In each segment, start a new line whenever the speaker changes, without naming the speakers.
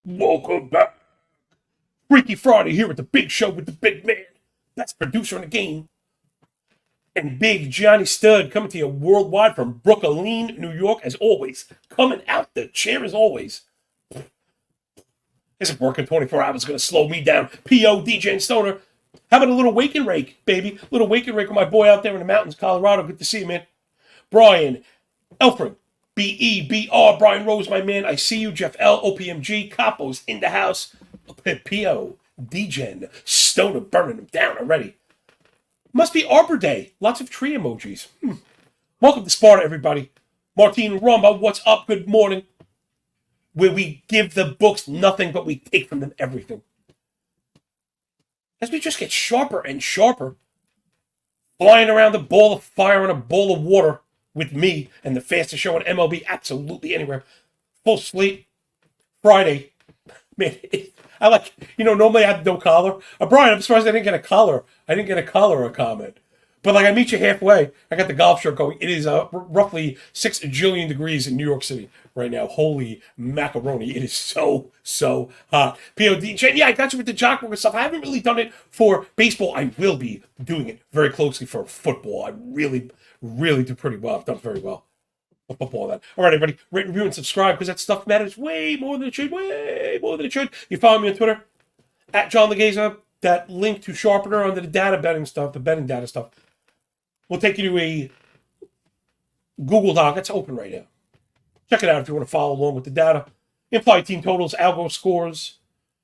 Welcome back. Freaky Friday here at the big show with the big man. That's producer in the game. And Big Johnny Stud coming to you worldwide from Brooklyn, New York, as always. Coming out the chair as always. Isn't working 24 hours going to slow me down. P.O. DJ and Stoner. How about a little wake and rake, baby? A little wake and rake with my boy out there in the mountains, Colorado. Good to see you, man. Brian Elfred. B-E-B-R, Brian Rose, my man. I see you, Jeff L, OPMG, Capos in the house. P.O., D-Gen, Stoner burning them down already. Must be Arbor Day. Lots of tree emojis. Welcome to Sparta, everybody. Martine Rumba, what's up? Good morning. Where we give the books nothing, but we take from them everything. As we just get sharper and sharper, flying around a ball of fire and a ball of water, with me and the fastest show on MLB absolutely anywhere. Full slate Friday. Man, I like, normally I have no collar. Brian, I'm surprised I didn't get a collar. I didn't get a collar or a comment. But I meet you halfway. I got the golf shirt going. It is roughly 6 jillion degrees in New York City right now. Holy macaroni. It is so hot. POD, yeah, I got you with the jock work stuff. I haven't really done it for baseball. I will be doing it very closely for football. I really do pretty well. I've done very well. Football, that. All right, everybody, rate, review, and subscribe because that stuff matters way more than it should. Way more than it should. You follow me on Twitter at John Laghezza. That link to Sharpener under the data betting stuff, the betting data stuff, will take you to a Google Doc. It's open right now. Check it out if you want to follow along with the data. Implied team totals, algo scores,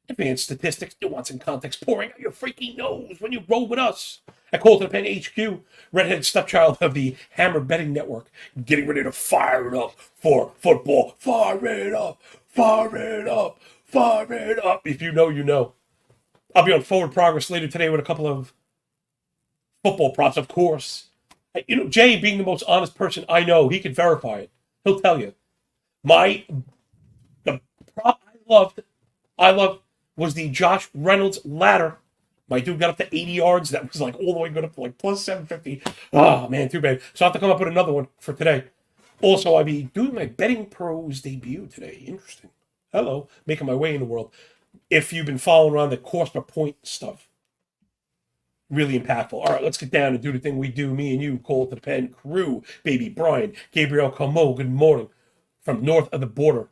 advanced statistics, nuance and context, pouring out your freaking nose when you roll with us. At Call to the Pen HQ, redheaded stepchild of the Hammer Betting Network, getting ready to fire it up for football. Fire it up, fire it up, fire it up. If you know, you know. I'll be on Forward Progress later today with a couple of football props, of course. Jay, being the most honest person I know, he can verify it. He'll tell you. The prop I loved was the Josh Reynolds ladder. My dude got up to 80 yards. That was all the way good up to plus 750. Oh, man, too bad. So I'll have to come up with another one for today. Also, I'll be doing my Betting Pros debut today. Interesting. Hello. Making my way in the world. If you've been following around the cost per point stuff. Really impactful. All right, let's get down and do the thing we do. Me and you, Call to the Pen crew. Baby Brian, Gabriel Como, good morning. From north of the border.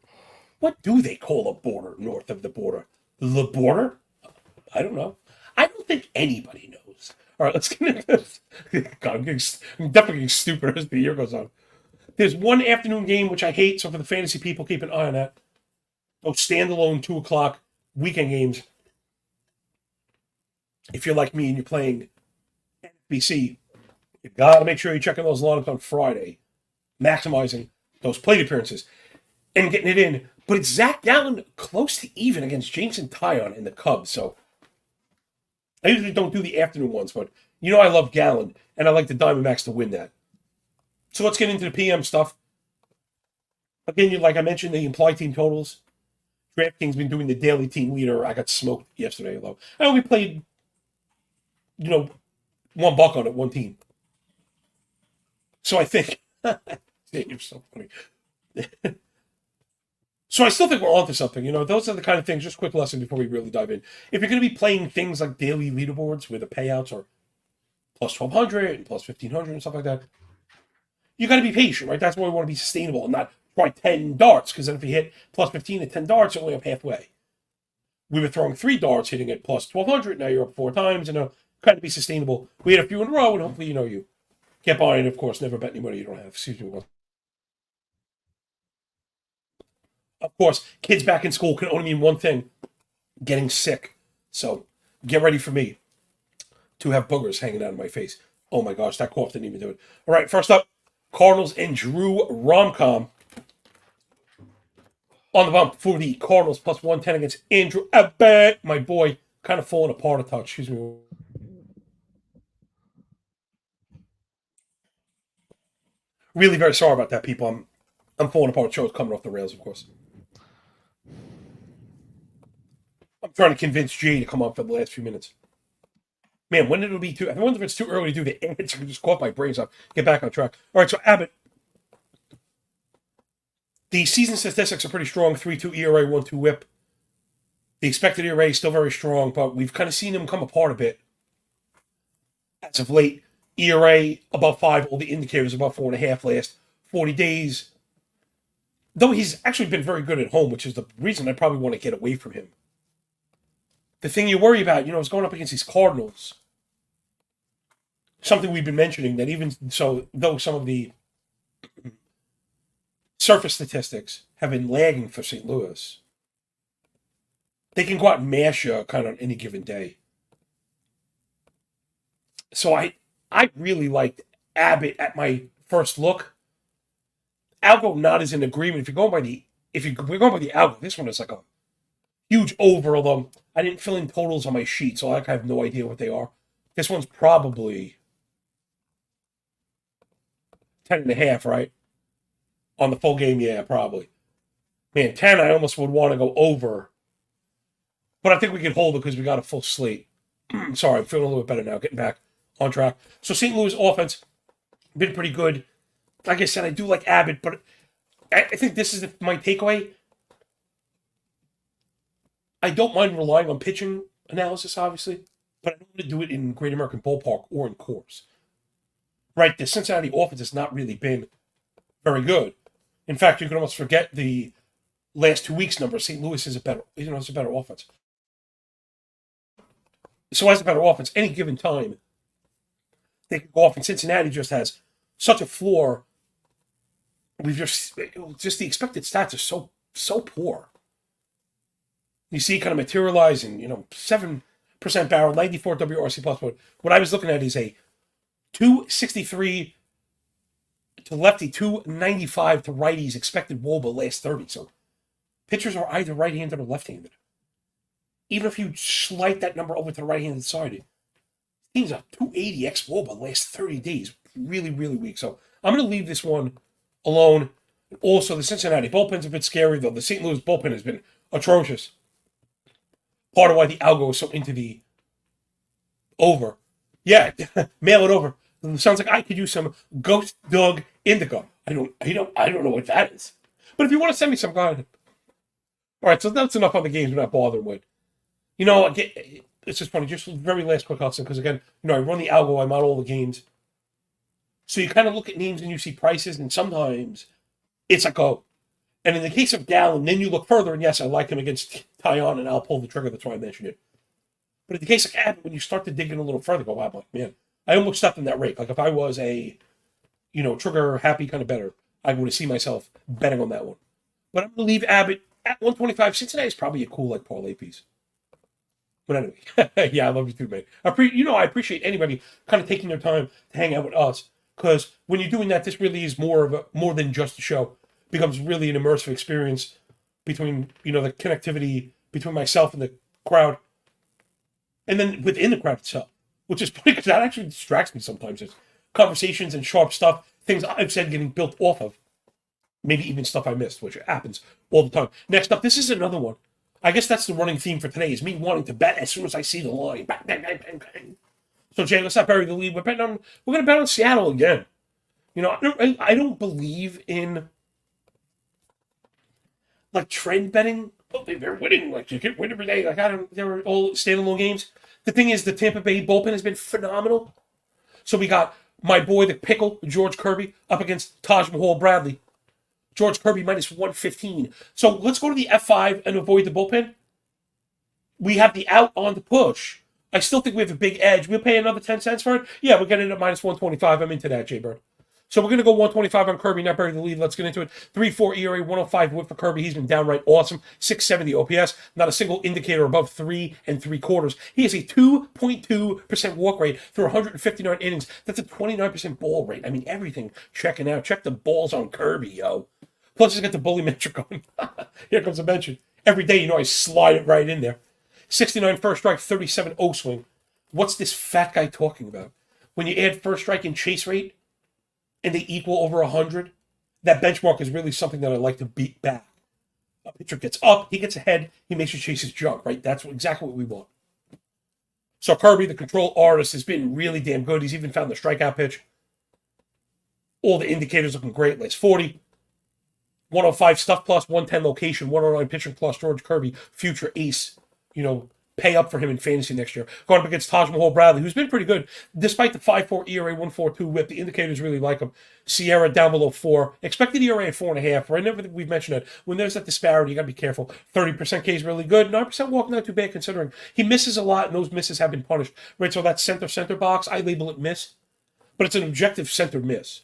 What do they call a border north of the border? The border? I don't know. I don't think anybody knows. All right, let's get into this. God, I'm definitely getting stupider as the year goes on. There's one afternoon game which I hate, so for the fantasy people, keep an eye on that. Those standalone 2 o'clock weekend games. If you're like me and you're playing NBC, you got to make sure you're checking those lineups on Friday, maximizing those plate appearances and getting it in. But it's Zach Gallen close to even against Jameson Taillon in the Cubs, so I usually don't do the afternoon ones, but I love Gallen, and I like the Diamondbacks to win that. So let's get into the PM stuff. Again, like I mentioned, the implied team totals. DraftKings been doing the daily team leader. I got smoked yesterday, although I only played, $1 on it, one team. So I think, you're so funny. So I still think we're onto something. Those are the kind of things, just quick lesson before we really dive in. If you're going to be playing things like daily leaderboards where the payouts are plus 1,200 and plus 1,500 and stuff like that, you got to be patient, right? That's why we want to be sustainable and not try 10 darts, because then if you hit plus 15 at 10 darts, you're only up halfway. We were throwing 3 darts, hitting at plus 1,200. Now you're up 4 times, and kind of be sustainable. We had a few in a row, and hopefully you. Get buying, of course. Never bet any money you don't have. Excuse me. Of course, kids back in school can only mean one thing: getting sick. So get ready for me to have boogers hanging out of my face. Oh my gosh, that cough didn't even do it. All right, first up, Cardinals and Drew Romcom on the bump for the Cardinals plus 110 against Andrew Abbott. My boy, kind of falling apart a touch. Excuse me. Really very sorry about that, people. I'm falling apart. The show's coming off the rails, of course. I'm trying to convince Jay to come on for the last few minutes. Man, when it'll be too... I wonder if it's too early to do the ads. I can just cough my brains up. Get back on track. All right, so Abbott. The season statistics are pretty strong. 3.2 ERA, 1.2 whip. The expected ERA is still very strong, but we've kind of seen him come apart a bit as of late. ERA above 5, all the indicators above 4.5 last 40 days. Though he's actually been very good at home, which is the reason I probably want to get away from him. The thing you worry about, is going up against these Cardinals. Something we've been mentioning, that even so, though some of the surface statistics have been lagging for St. Louis, they can go out and mash you kind of on any given day. So I really liked Abbott at my first look. Algo not as in agreement. If we're going by the algo, this one is like a huge over, although I didn't fill in totals on my sheet, so I have no idea what they are. This one's probably 10.5, right? On the full game, yeah, probably. Man, 10, I almost would want to go over. But I think we can hold it because we got a full slate. Sorry, I'm feeling a little bit better now, getting back on track. So St. Louis offense, been pretty good. Like I said, I do like Abbott, but I think this is my takeaway. I don't mind relying on pitching analysis, obviously, but I don't want to do it in Great American Ballpark or in Coors. Right, the Cincinnati offense has not really been very good. In fact, you can almost forget the last 2 weeks' numbers. St. Louis is a better offense. So as a better offense, any given time, they can go off, and Cincinnati just has such a floor. We've just the expected stats are so poor. You see it kind of materialize in, 7% barrel, 94 WRC plus. But what I was looking at is a 263 to lefty, 295 to righties expected WOBA last 30. So pitchers are either right-handed or left-handed. Even if you slight that number over to the right-handed side, teams are 280 x WOBA last 30 days. Really, really weak. So I'm going to leave this one alone. Also, the Cincinnati bullpen's a bit scary, though. The St. Louis bullpen has been atrocious. Part of why the algo is so into the over. Yeah, mail it over. It sounds like I could use some Ghost Dog Indigo. I don't know what that is. But if you want to send me some, go ahead. All right, so that's enough on the games we're not bothering with. It's just funny. Just very last quick option, because again, I run the algo. I'm on all the games. So you kind of look at names and you see prices, and sometimes it's like, oh. And in the case of Gallen, then you look further, and yes, I like him against Tyon, and I'll pull the trigger. That's why I mentioned it. But in the case of Abbott, when you start to dig in a little further, go, wow, I'm like, man, I almost stepped in that rake. Like if I was a, trigger happy kind of better, I would have seen myself betting on that one. But I'm going to leave Abbott at 125. Cincinnati is probably a cool parlay piece. But anyway, yeah, I love you too, man. I appreciate anybody kind of taking their time to hang out with us, because when you're doing that, this really is more than just a show. It becomes really an immersive experience between the connectivity between myself and the crowd, and then within the crowd itself, which is funny because that actually distracts me sometimes. It's conversations and sharp stuff, things I've said getting built off of, maybe even stuff I missed, which happens all the time. Next up, this is another one. I guess that's the running theme for today, is me wanting to bet as soon as I see the line. Bang, bang, bang, bang, bang. So, Jay, let's not bury the lead. We're going to bet on Seattle again. I don't believe in like trend betting. Oh, they're winning. Like you get win every day. Like they're all standalone games. The thing is, the Tampa Bay bullpen has been phenomenal. So we got my boy, the pickle, George Kirby, up against Taj Mahal Bradley. George Kirby minus 115. So let's go to the F5 and avoid the bullpen. We have the out on the push I still think we have a big edge. We'll pay another 10 cents for it. Yeah, we're getting it at minus 125. I'm into that, Jay Bird. So we're going to go 125 on Kirby, not bury the lead. Let's get into it. 3.4 ERA, 105 whip for Kirby. He's been downright awesome. 670 OPS, not a single indicator above 3.75. He has a 2.2% walk rate through 159 innings. That's a 29% ball rate. I mean, everything checking out. Check the balls on Kirby, yo. Plus, he's got the bully metric going. Here comes the mention. Every day, I slide it right in there. 69 first strike, 37 O swing. What's this fat guy talking about? When you add first strike and chase rate, and they equal over 100, that benchmark is really something that I like to beat back. A pitcher gets up, he gets ahead, he makes you chase his junk, right? That's exactly what we want. So Kirby, the control artist, has been really damn good. He's even found the strikeout pitch. All the indicators looking great. Last 40, 105 stuff plus, 110 location, 109 pitching plus George Kirby, future ace. Pay up for him in fantasy next year. Going up against Taj Mahal Bradley, who's been pretty good. Despite the 5.4 ERA, 1.42 whip, the indicators really like him. Sierra down below 4. Expected ERA at 4.5. Right now, we've mentioned it. When there's that disparity, you got to be careful. 30% K is really good. 9% walk, not too bad considering. He misses a lot, and those misses have been punished. Right, so that center box, I label it miss. But it's an objective center miss.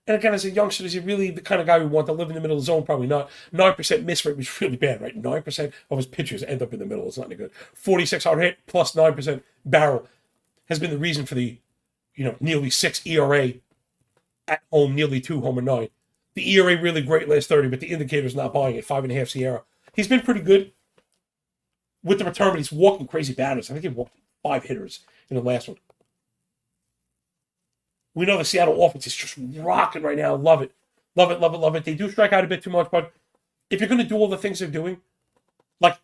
And again, as a youngster, is he really the kind of guy we want to live in the middle of the zone? Probably not. 9% miss rate was really bad, right? 9% of his pitches end up in the middle. It's not any good. 46 hard hit plus 9% barrel has been the reason for the, nearly 6 ERA at home, nearly 2 home and 9. The ERA really great last 30, but the indicator's not buying it. 5.5 Sierra. He's been pretty good with the return, but he's walking crazy batters. I think he walked 5 hitters in the last one. We know the Seattle offense is just rocking right now. Love it. Love it, love it, love it. They do strike out a bit too much, but if you're going to do all the things they're doing, like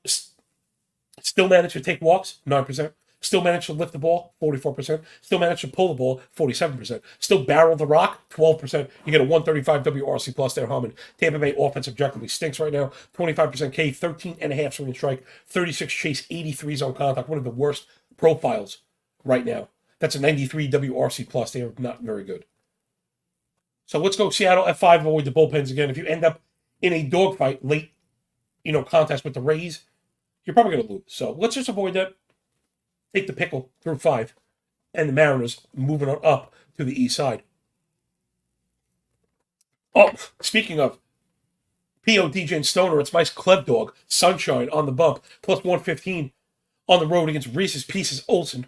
still manage to take walks, 9%. Still manage to lift the ball, 44%. Still manage to pull the ball, 47%. Still barrel the rock, 12%. You get a 135 WRC plus there, humming. Tampa Bay offense objectively stinks right now. 25% K, 13.5 swing and strike, 36 chase, 83 zone contact. One of the worst profiles right now. That's a 93 WRC plus. They are not very good. So let's go Seattle F5, avoid the bullpens again. If you end up in a dogfight late, contest with the Rays, you're probably going to lose. So let's just avoid that. Take the pickle through 5. And the Mariners moving on up to the east side. Oh, speaking of P.O. DJ and Stoner, it's my Clev Dog, Sunshine on the bump, plus 115 on the road against Reese's Pieces Olsen.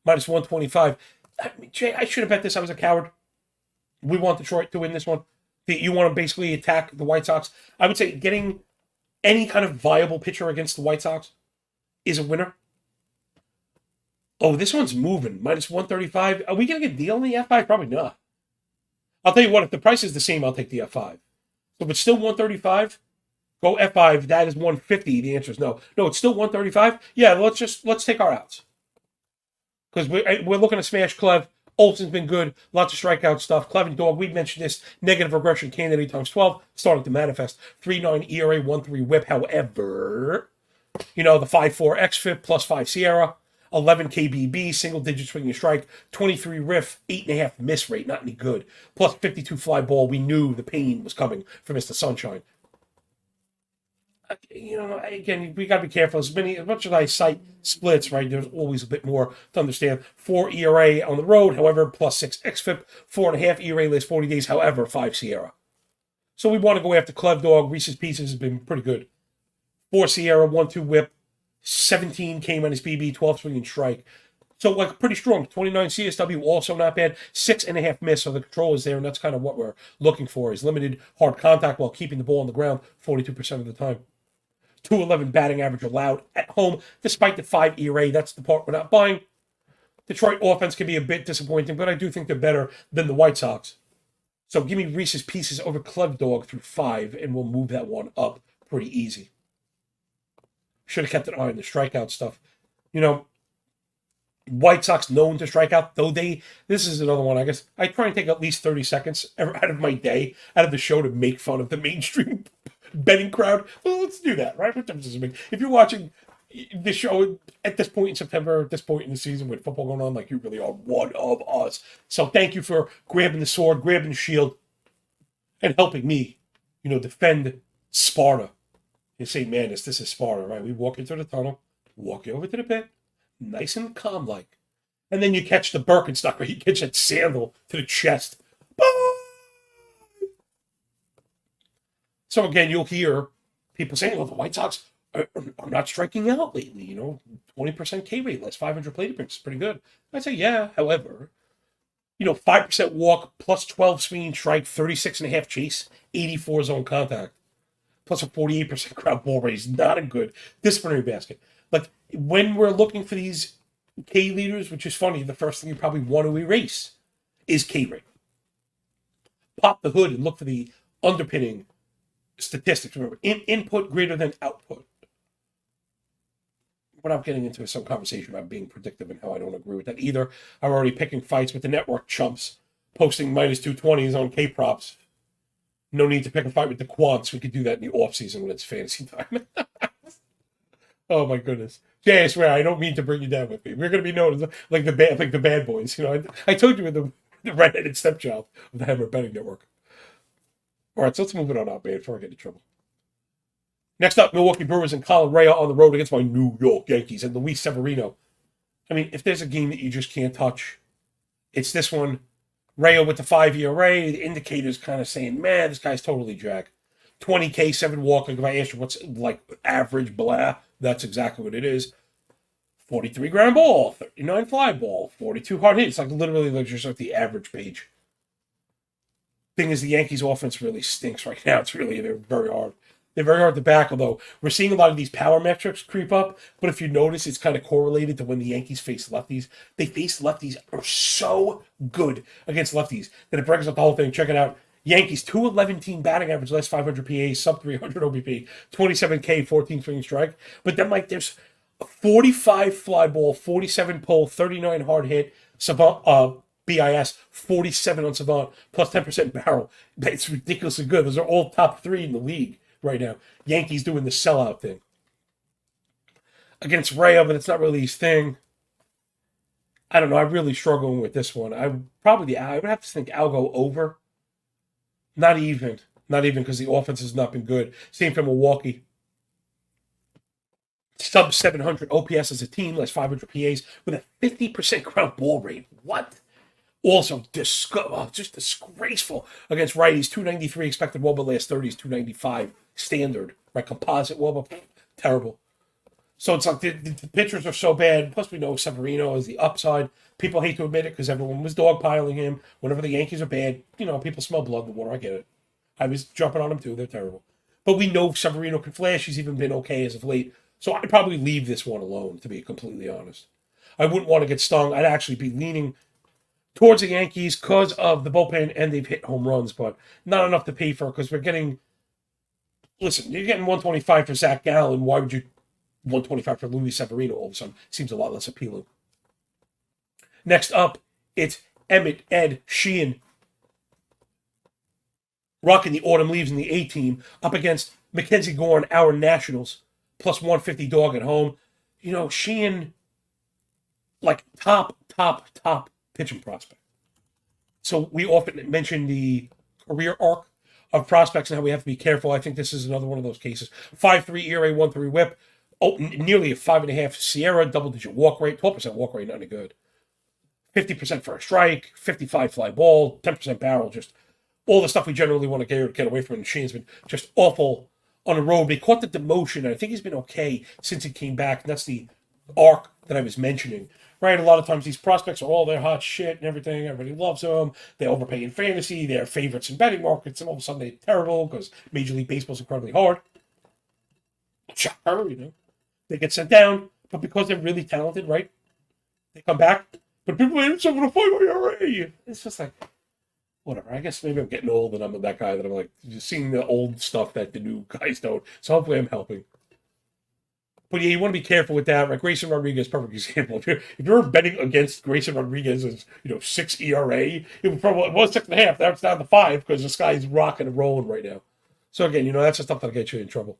Minus 125. Jay, I should have bet this. I was a coward. We want Detroit to win this one. You want to basically attack the White Sox. I would say getting any kind of viable pitcher against the White Sox is a winner. Oh, this one's moving. Minus 135. Are we going to get a deal on the F5? Probably not. I'll tell you what, if the price is the same, I'll take the F5. So if it's still 135, go F5. That is 150. The answer is no. No, it's still 135. Yeah, let's take our outs. Because we're looking to smash Clev. Olsen's been good. Lots of strikeout stuff. Clev and Dog, we mentioned this. Negative regression candidate times 12. Starting to manifest. 3.9 ERA, 1.3 whip. However, the 5.4 XFIP plus 5 Sierra. 11 KBB, single digit swing and strike. 23 riff, 8.5 miss rate. Not any good. Plus 52 fly ball. We knew the pain was coming for Mr. Sunshine. Again, we got to be careful. As much as I cite splits, right, there's always a bit more to understand. 4 ERA on the road, however, plus 6 XFIP, 4.5 ERA last 40 days, however, 5 Sierra. So we want to go after Clev Dog. Reese's Pieces has been pretty good. 4 Sierra, 1-2 whip, 17 K minus BB, 12 swing and strike. So, pretty strong. 29 CSW, also not bad. 6.5 miss, so the control is there, and that's kind of what we're looking for, is limited hard contact while keeping the ball on the ground 42% of the time. 211 batting average allowed at home, despite the 5 ERA. That's the part we're not buying. Detroit offense can be a bit disappointing, but I do think they're better than the White Sox. So give me Reese's Pieces over Clev Dog through 5, and we'll move that one up pretty easy. Should have kept an eye on the strikeout stuff. White Sox known to strike out, though this is another one, I guess. I try and take at least 30 seconds out of my day, out of the show, to make fun of the mainstream betting crowd. Well, let's do that, right? What difference does it make? If you're watching this show at this point in September, at this point in the season with football going on, you really are one of us. So thank you for grabbing the sword, grabbing the shield, and helping me, defend Sparta. You say, man, this is Sparta, right? We walk into the tunnel, walk you over to the pit, nice and calm like. And then you catch the Birkenstock where you catch that sandal to the chest. Bye! So again, you'll hear people saying, well, the White Sox are not striking out lately. 20% K rate, less 500 plate appearances, pretty good. I'd say, yeah, however, 5% walk, plus 12 swinging strike, 36.5 chase, 84 zone contact, plus a 48% ground ball rate is not a good disciplinary basket. Like, when we're looking for these K leaders, which is funny, the first thing you probably want to erase is K rate. Pop the hood and look for the underpinning statistics. Remember, input greater than output. We're not getting into some conversation about being predictive and how I don't agree with that either. I'm already picking fights with the network chumps, posting minus 220s on K props. No need to pick a fight with the quants. We could do that in the off season when it's fantasy time. Oh my goodness, Jay! I swear I don't mean to bring you down with me. We're going to be known as like the bad boys. I told you with the redheaded stepchild of the Hammer Betting Network. All right, so let's move it on up, man, before I get in trouble. Next up, Milwaukee Brewers and Colin Rea on the road against my New York Yankees and Luis Severino. I mean, if there's a game that you just can't touch, it's this one. Rea with the 5-year ERA, the indicator's kind of saying, man, this guy's totally jacked. 20K, 7 walk. If I ask you what's like average, blah, that's exactly what it is. 43 ground ball, 39 fly ball, 42 hard hits. Like literally just like the average page. Thing is, the Yankees offense really stinks right now. They're very hard. They're very hard to back, although we're seeing a lot of these power metrics creep up. But if you notice, it's kind of correlated to when the Yankees face lefties. They face lefties are so good against lefties that it brings up the whole thing. Check it out. Yankees, 211 team batting average, less 500 PA, sub 300 OBP, 27K, 14 swing strike. But then, there's 45 fly ball, 47 pull, 39 hard hit, BIS, 47 on Savant, plus 10% barrel. It's ridiculously good. Those are all top 3 in the league right now. Yankees doing the sellout thing. Against Rea, but it's not really his thing. I don't know. I'm really struggling with this one. I would have to think Algo over. Not even because the offense has not been good. Same for Milwaukee. Sub 700 OPS as a team, less 500 PAs, with a 50% ground ball rate. What? Also, just disgraceful against righties. 293 expected WOBA, last 30 is 295 standard. Right, composite WOBA, terrible. So it's like the pitchers are so bad. Plus, we know Severino is the upside. People hate to admit it because everyone was dogpiling him. Whenever the Yankees are bad, people smell blood in the water. I get it. I was jumping on them too. They're terrible. But we know Severino can flash. He's even been okay as of late. So I'd probably leave this one alone, to be completely honest. I wouldn't want to get stung. I'd actually be leaning towards the Yankees because of the bullpen, and they've hit home runs, but not enough to pay for because we're getting... Listen, you're getting 125 for Zach Gallen. Why would you 125 for Luis Severino all of a sudden? Seems a lot less appealing. Next up, it's Emmett Ed Sheehan rocking the autumn leaves in the A-team up against Mackenzie Gore, our Nationals, plus 150 dog at home. Sheehan, like top pitching prospect. So we often mention the career arc of prospects and how we have to be careful. I think this is another one of those cases. 5.3 ERA, 1.3 whip. Nearly a 5.5 Sierra, double-digit walk rate, 12% walk rate, not any good. 50% for a strike, 55 fly ball, 10% barrel, just all the stuff we generally want to get away from. And Sheehan's been just awful on the road. They caught the demotion, and I think he's been okay since he came back. And that's the arc that I was mentioning. Right, a lot of times these prospects are all their hot shit and everything. Everybody loves them. They overpay in fantasy. They're favorites in betting markets, and all of a sudden they're terrible because Major League Baseball's incredibly hard. Shocker, They get sent down, but because they're really talented, right? They come back. But people ain't something to fight with ERA. It's just like, whatever. I guess maybe I'm getting old and I'm that guy that I'm like just seeing the old stuff that the new guys don't. So hopefully I'm helping. But yeah, you want to be careful with that. Like Grayson Rodriguez, perfect example. If you're betting against Grayson Rodriguez's, 6 ERA, it was 6.5. Now it's down to 5 because this guy's rocking and rolling right now. So again, that's the stuff that'll get you in trouble.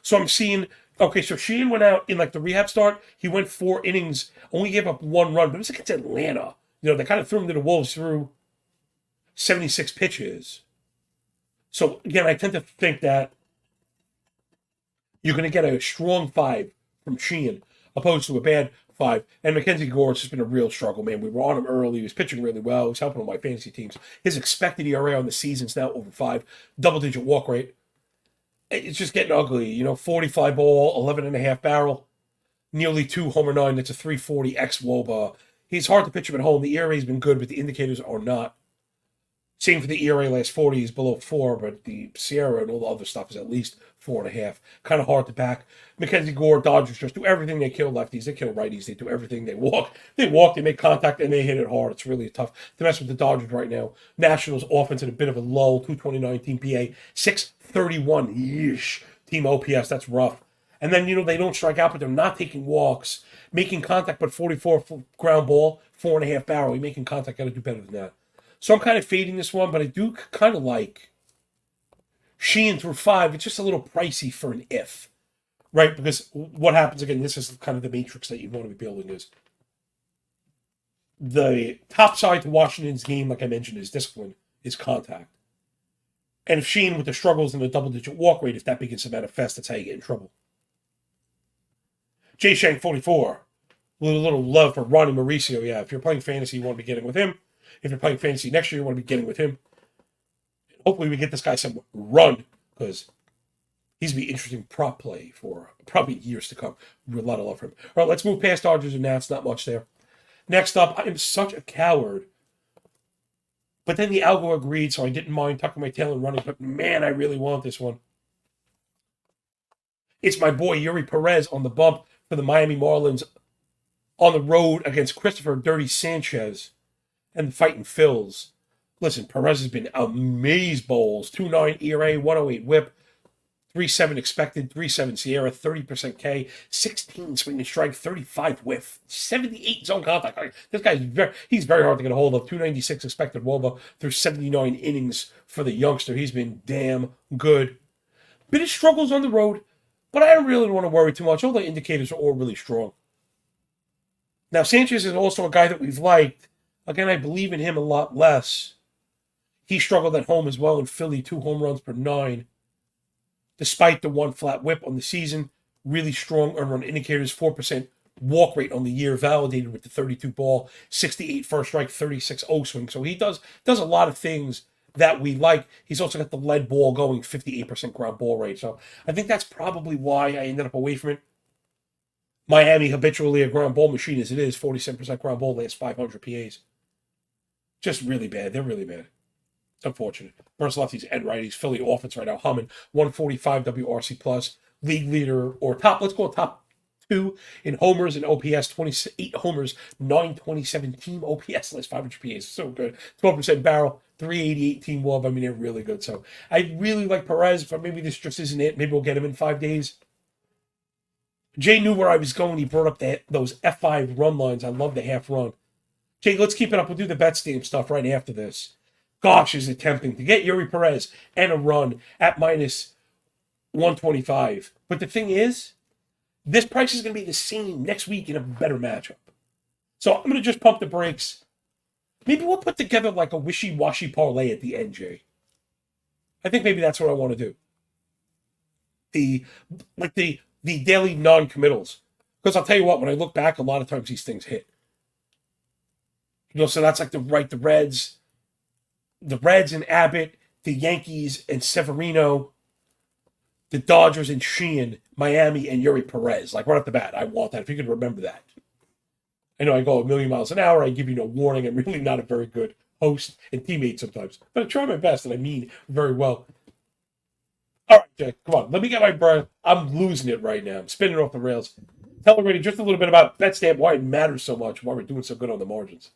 So I'm seeing, okay, so Sheehan went out in the rehab start. He went 4 innings, only gave up 1 run, but it was against Atlanta. They kind of threw him to the wolves through 76 pitches. So again, I tend to think that you're going to get a strong 5 from Sheehan, opposed to a bad 5. And Mackenzie Gore, it's just been a real struggle, man. We were on him early. He was pitching really well. He was helping on my fantasy teams. His expected ERA on the season's now over 5. Double-digit walk rate. It's just getting ugly. 45 ball, 11.5 barrel, nearly 2 homer 9. That's a 340 x WOBA. He's hard to pitch him at home. The ERA's been good, but the indicators are not. Same for the ERA last 40 is below 4, but the Sierra and all the other stuff is at least 4.5. Kind of hard to back. Mackenzie Gore, Dodgers just do everything. They kill lefties. They kill righties. They do everything. They walk, they make contact, and they hit it hard. It's really tough to mess with the Dodgers right now. Nationals offense in a bit of a lull. 229 team PA. 631. Yeesh. Team OPS. That's rough. And then, they don't strike out, but they're not taking walks. Making contact, but 44 ground ball, 4.5 barrel. You're making contact. Got to do better than that. So I'm kind of fading this one, but I do kind of like Sheehan through 5. It's just a little pricey for an if, right? Because what happens, again, this is kind of the matrix that you want to be building is the top side to Washington's game, like I mentioned, is discipline, is contact. And if Sheehan with the struggles and the double-digit walk rate, if that begins to manifest, that's how you get in trouble. Jay Shank 44. A little love for Ronnie Mauricio. Yeah, if you're playing fantasy, you want to be getting with him. If you're playing fantasy next year, you want to be getting with him. Hopefully we get this guy some run because he's going to be interesting prop play for probably years to come. A lot of love for him. All right, let's move past Dodgers and Nats. Not much there. Next up, I am such a coward. But then the algo agreed, so I didn't mind tucking my tail and running. But man, I really want this one. It's my boy Yuri Perez on the bump for the Miami Marlins on the road against Christopher Dirty Sanchez and the Fighting Phils. Listen, Perez has been amaze bowls. 2.9 ERA, 108 whip, 3.7 expected, 3.7 Sierra, 30% K, 16 swing and strike, 35 whiff, 78 zone contact. This guy's he's very hard to get a hold of. 296 expected WOBA through 79 innings for the youngster. He's been damn good. Bit of struggles on the road, but I don't really want to worry too much. All the indicators are all really strong. Now, Sanchez is also a guy that we've liked. Again, I believe in him a lot less. He struggled at home as well in Philly, 2 home runs per 9. Despite the 1 flat whip on the season, really strong earned run indicators, 4% walk rate on the year, validated with the 32 ball, 68 first strike, 36 O swing. So he does a lot of things that we like. He's also got the lead ball going, 58% ground ball rate. So I think that's probably why I ended up away from it. Miami, habitually a ground ball machine as it is, 47% ground ball, last 500 PAs. Just really bad. They're really bad. It's unfortunate. Versus lefties and righties. Philly offense right now humming. 145 WRC plus. League leader or top, let's call it top 2 in homers and OPS. 28 homers, 927 team OPS, last 500 PAs. So good. 12% barrel, 388 team WOB. I mean, they're really good. So I really like Perez, but maybe this just isn't it. Maybe we'll get him in 5 days. Jay knew where I was going. He brought up those F5 run lines. I love the half run. Jay, let's keep it up. We'll do the bet stamp stuff right after this. Gosh, is it tempting to get Yuri Perez and a run at minus 125. But the thing is, this price is going to be the same next week in a better matchup. So I'm going to just pump the brakes. Maybe we'll put together like a wishy-washy parlay at the end, Jay. I think maybe that's what I want to do. The daily non-committals. Because I'll tell you what, when I look back, a lot of times these things hit. So that's like the Reds and Abbott, the Yankees and Severino, the Dodgers and Sheehan, Miami and Yuri Perez. Like right off the bat, I want that. If you could remember that. I know I go a million miles an hour. I give you no warning. I'm really not a very good host and teammate sometimes. But I try my best, and I mean very well. All right, Jay, come on. Let me get my breath. I'm losing it right now. I'm spinning off the rails. Tell everybody just a little bit about BetStamp, why it matters so much, why we're doing so good on the margins.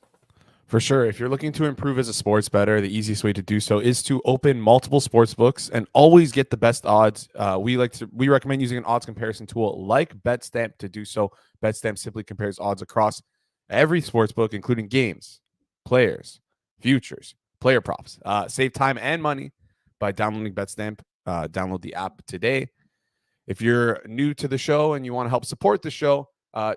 For sure. If you're looking to improve as a sports bettor, the easiest way to do so is to open multiple sports books and always get the best odds. We recommend using an odds comparison tool like BetStamp to do so. BetStamp simply compares odds across every sports book, including games, players, futures, player props. Save time and money by downloading BetStamp. Download the app today. If you're new to the show and you want to help support the show,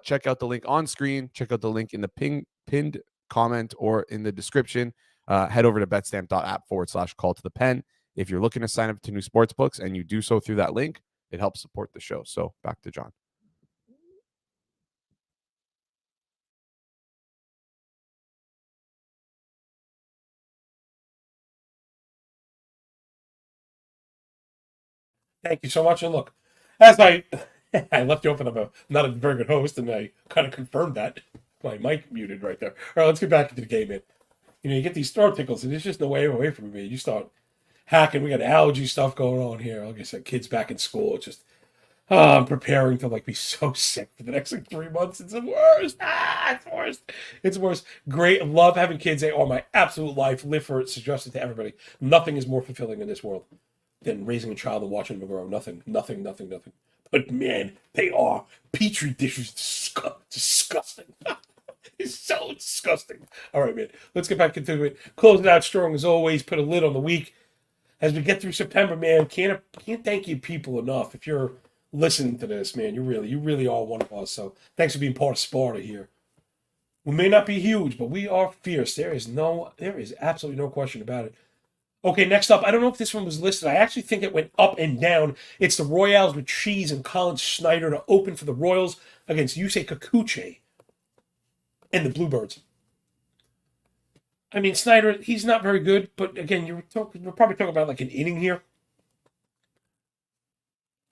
check out the link on screen. Check out the link in the pinned comment or in the description. Head over to betstamp.app/call to the pen. If you're looking to sign up to new sports books and you do so through that link, it helps support the show. So back to John.
Thank you so much. And look, as I left you open, I'm not a very good host, and I kind of confirmed that. My mic muted right there. All right, let's get back into the game, man. You get these throat tickles, and there's just no way away from me. You start hacking. We got allergy stuff going on here. Like I said, kids back in school. It's just, I'm preparing to be so sick for the next 3 months. It's the worst. It's the worst. It's the worst. Great. Love having kids. They are my absolute life. Live for it. Suggest it to everybody. Nothing is more fulfilling in this world than raising a child and watching them grow. Nothing. But man, they are petri dishes. Disgusting. It's so disgusting. All right, man. Let's get back into it. Close it out strong as always. Put a lid on the week as we get through September, man. Can't thank you people enough. If you're listening to this, man, you really are one of us. So thanks for being part of Sparta here. We may not be huge, but we are fierce. There is absolutely no question about it. Okay, next up, I don't know if this one was listed. I actually think it went up and down. It's the Royals with Cheese and Colin Snyder to open for the Royals against Yusei Kikuchi and the Bluebirds. I mean, Snyder, he's not very good, but again, we're probably talking about an inning here.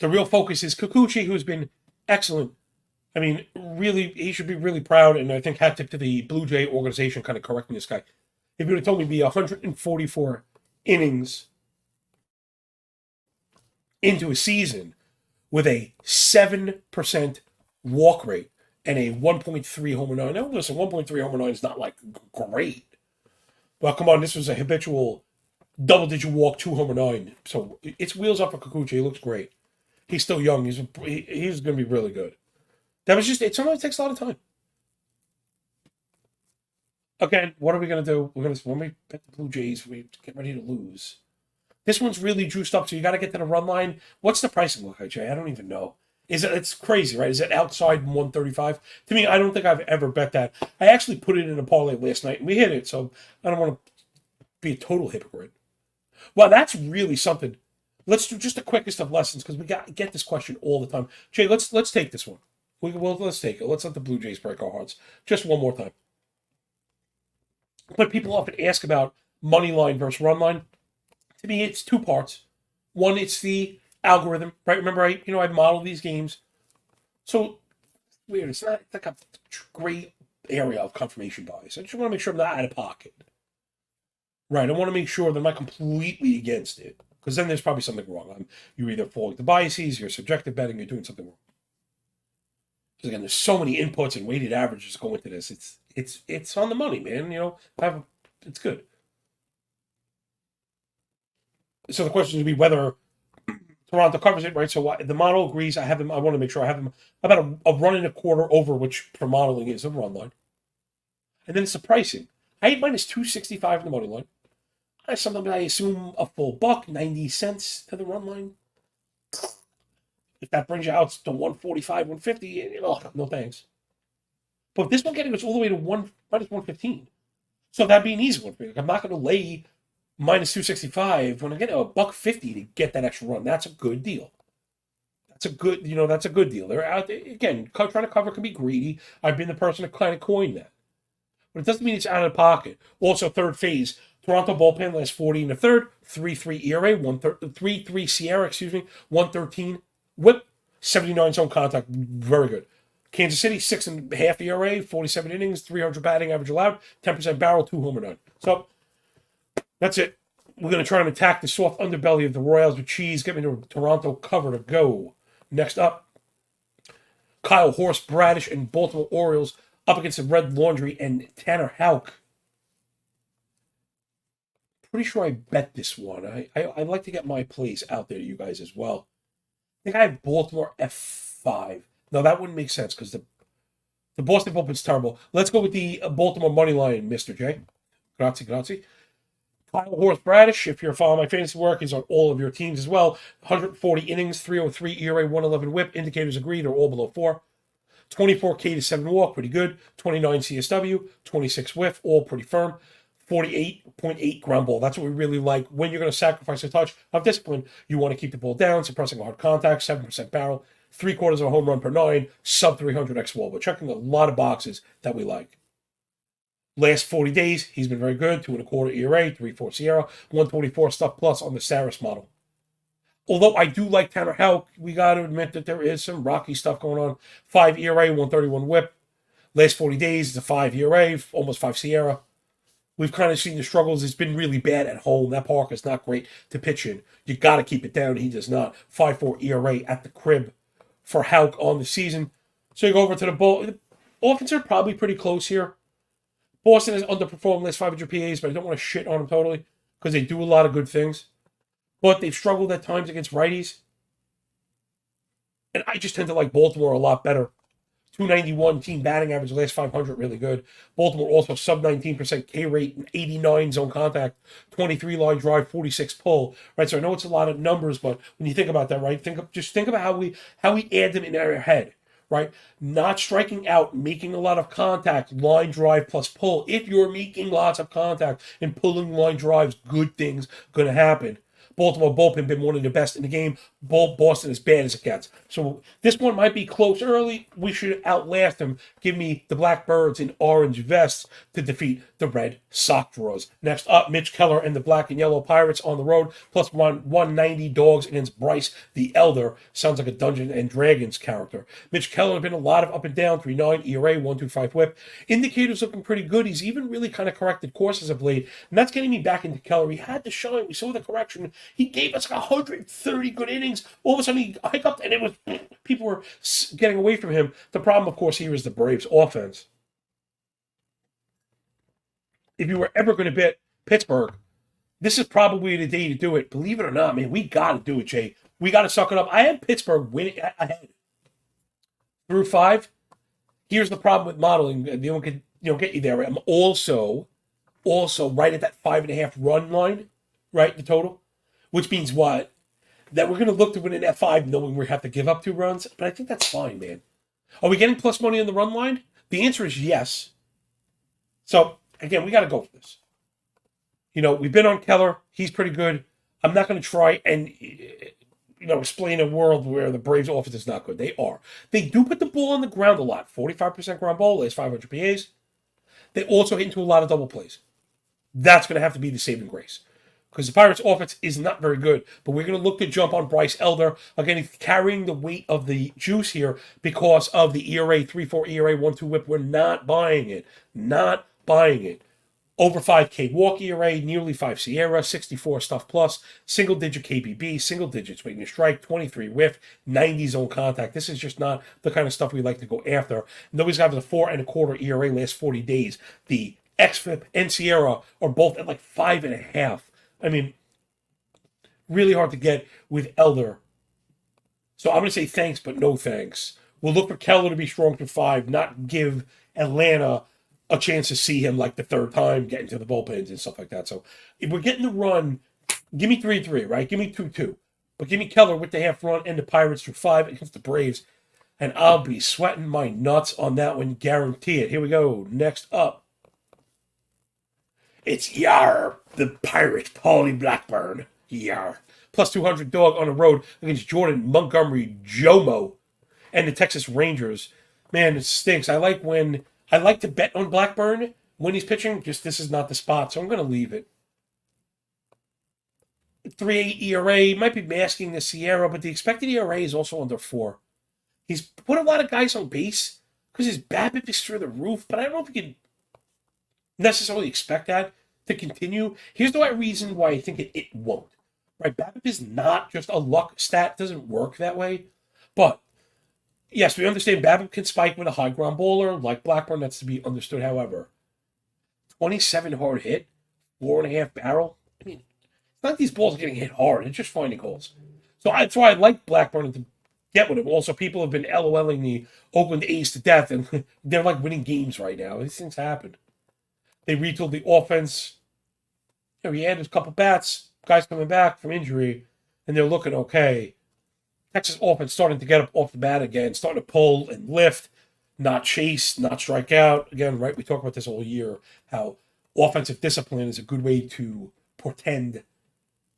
The real focus is Kikuchi, who's been excellent. I mean, really, he should be really proud, and I think hat tip to the Blue Jay organization kind of correcting this guy. If you would have told me it'd be 144 innings into a season with a 7% walk rate and a 1.3 homer nine. Now, listen, 1.3 homer nine is not great. Well, come on, this was a habitual double-digit walk, 2 homer nine. So it's wheels up for Kikuchi. He looks great. He's still young. He's going to be really good. It sometimes takes a lot of time. Again, what are we going to do? When we bet the Blue Jays, we get ready to lose. This one's really juiced up, so you got to get to the run line. What's the pricing look like, Jay? I don't even know. It's crazy, right? Is it outside 135? To me, I don't think I've ever bet that. I actually put it in a parlay last night, and we hit it, so I don't want to be a total hypocrite. Well, that's really something. Let's do just the quickest of lessons, because we get this question all the time. Jay, let's take this one. Let's take it. Let's let the Blue Jays break our hearts. Just one more time. But people often ask about money line versus run line. To me, it's two parts. One, it's the algorithm, right? Remember, I model these games. So, weird. It's not like a great area of confirmation bias. I just want to make sure I'm not out of pocket. Right. I want to make sure that I'm not completely against it. Because then there's probably something wrong. You're either falling to biases, you're subjective betting, you're doing something wrong. Because again, there's so many inputs and weighted averages go into this. It's on the money, man. It's good. So the question would be whether Toronto covers it, right? So the model agrees. I want to make sure I have them about a run and a quarter over, which for modeling is a run line. And then it's the pricing. I hate minus 265 in the money line. Sometimes I assume a full buck, 90 cents to the run line. If that brings you out to 145, 150, no thanks. But this one goes all the way to minus 115. So that'd be an easy one for me. I'm not going to lay minus 265 when I get a $1.50 to get that extra run. That's a good deal. That's a good deal. They're out there, again, trying to cover can be greedy. I've been the person to kind of coin that. But it doesn't mean it's out of pocket. Also, third phase. Toronto bullpen last 40 in the third, 3.3 ERA, 3.3 Sierra, 113 whip, 79 zone contact, very good. Kansas City, 6.5 ERA, 47 innings, 300 batting average allowed, 10% barrel, 2 homer nine. So that's it. We're going to try and attack the soft underbelly of the Royals with Cheese. Get me to Toronto cover to go. Next up, Kyle Horse, Bradish, and Baltimore Orioles up against the Red Laundry and Tanner Houck. Pretty sure I bet this one. I'd like to get my plays out there to you guys as well. I think I have Baltimore F5. No, that wouldn't make sense because the Boston bullpen's terrible. Let's go with the Baltimore money line, Mr. J. Grazie. Kyle Horse Bradish, if you're following my fantasy work, is on all of your teams as well. 140 innings, 303 ERA, 111 whip. Indicators agree, they're all below 4. 24 K to 7 walk, pretty good. 29 CSW, 26 whiff, all pretty firm. 48.8 ground ball. That's what we really like. When you're going to sacrifice a touch of discipline, you want to keep the ball down, suppressing a hard contact, 7% barrel, 3/4 of a home run per 9, sub 300 X-wall. But checking a lot of boxes that we like. Last 40 days, he's been very good. 2.25 ERA, 3.4 Sierra, 124 stuff plus on the Saris model. although I do like Tanner Houck, we got to admit that there is some rocky stuff going on. 5 ERA, 131 whip. Last 40 days, it's a 5 ERA, almost 5 Sierra. We've kind of seen the struggles. It's been really bad at home. That park is not great to pitch in. You got to keep it down. He does not. 5.4 ERA at the crib for Houck on the season. So you go over to the Bull. The offense are probably pretty close here. Boston has underperformed last 500 PAs, but I don't want to shit on them totally because they do a lot of good things. But they've struggled at times against righties. And I just tend to like Baltimore a lot better. 291 team batting average, last 500, really good. Baltimore also sub 19% K rate and 89 zone contact, 23 line drive, 46 pull. Right, so I know it's a lot of numbers, but when you think about that, right, think about how we add them in our head. Right, not striking out, making a lot of contact, line drive plus pull. If you're making lots of contact and pulling line drives, good things going to happen. Baltimore bullpen been one of the best in the game. Boston as bad as it gets. So this one might be close early. We should outlast them. Give me the Blackbirds in orange vests to defeat the Red Sox draws. Next up, Mitch Keller and the Black and Yellow Pirates on the road. Plus 190 dogs against Bryce the Elder. Sounds like a Dungeons and Dragons character. Mitch Keller has been a lot of up and down. 3.9 ERA, 1.25 whip. Indicators looking pretty good. He's even really kind of corrected courses of late. And that's getting me back into Keller. He had to shine. We saw the correction. He gave us like 130 good innings. All of a sudden he hiccuped, and it was people were getting away from him. The problem, of course, here is the Braves' offense. If you were ever going to bet Pittsburgh, this is probably the day to do it. Believe it or not, man, we got to do it, Jay. We got to suck it up. I had Pittsburgh winning ahead through 5. Here's the problem with modeling. They don't get you there. I'm also right at that 5.5 run line, right? The total. Which means what? That we're going to look to win an F5 knowing we have to give up 2 runs. But I think that's fine, man. Are we getting plus money on the run line? The answer is yes. So, again, we got to go for this. We've been on Keller. He's pretty good. I'm not going to try and, explain a world where the Braves' offense is not good. They are. They do put the ball on the ground a lot. 45% ground ball, last 500 PAs. They also hit into a lot of double plays. That's going to have to be the saving grace. Because the Pirates' offense is not very good. But we're going to look to jump on Bryce Elder. Again, he's carrying the weight of the juice here because of the ERA, 3.4 ERA, 1.2 whip. We're not buying it. Not buying it. Over 5K walk ERA, nearly 5 Sierra, 64 stuff plus, single-digit KBB, single digits waiting to strike, 23 whiff, 90 zone contact. This is just not the kind of stuff we like to go after. And then he's got the 4.25 ERA last 40 days. The XFIP and Sierra are both at like 5.5. I mean, really hard to get with Elder. So I'm going to say thanks, but no thanks. We'll look for Keller to be strong through 5, not give Atlanta a chance to see him like the third time, get into the bullpens and stuff like that. So if we're getting the run, give me 3-3, right? Give me 2-2. But give me Keller with the half run and the Pirates through 5 against the Braves. And I'll be sweating my nuts on that one, guarantee it. Here we go. Next up. It's Yar, the Pirate, Paulie Blackburn. Yar. Plus 200 dog on the road against Jordan Montgomery Jomo and the Texas Rangers. Man, it stinks. I like to bet on Blackburn when he's pitching. Just this is not the spot, so I'm going to leave it. 3.8 ERA might be masking the Sierra, but the expected ERA is also under 4. He's put a lot of guys on base because his BABIP is through the roof, but I don't know if we can necessarily expect that to continue. Here's the reason why I think it won't. Right, BABIP is not just a luck stat. It doesn't work that way. But yes, we understand BABIP can spike with a high ground bowler like Blackburn. That's to be understood. However, 27 hard hit, 4.5 barrel. I mean, it's not like these balls are getting hit hard. It's just finding holes. So that's why I like Blackburn to get with him. Also, people have been LOLing the Oakland A's to death, and they're like winning games right now. These things happen. They retooled the offense. He added a couple bats, guys coming back from injury, and they're looking okay. Texas offense starting to get up off the bat again, starting to pull and lift, not chase, not strike out. Again, right, we talk about this all year, how offensive discipline is a good way to portend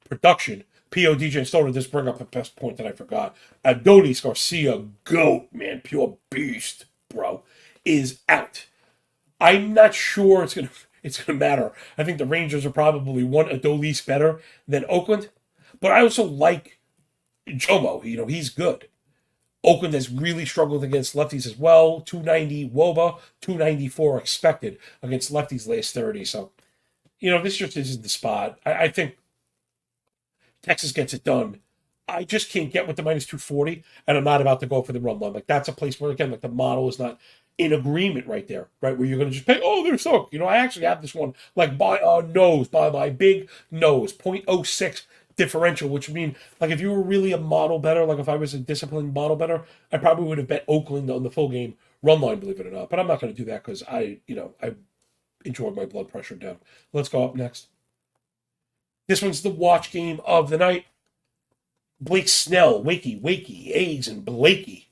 production. P.O. DJ Stoner just bring up the best point that I forgot. Adolis Garcia, GOAT, man, pure beast, bro, is out. I'm not sure it's gonna matter. I think the Rangers are probably one Adolis better than Oakland, but I also like Jomo, he's good. Oakland has really struggled against lefties as well. 290 WOBA, 294 expected against lefties last 30. So, this just isn't the spot. I think Texas gets it done. I just can't get with the minus 240, and I'm not about to go for the run line. Like, that's a place where, again, like, the model is not in agreement right there, right? Where you're going to just pay, they're so. I actually have this one, like, by my big nose, 0.06 differential, which would mean, like, if you were really a model better, like, if I was a disciplined model better, I probably would have bet Oakland on the full game run line, believe it or not. But I'm not going to do that because I enjoyed my blood pressure down. Let's go up next. This one's the watch game of the night. Blake Snell, Wakey, A's, and Blakey.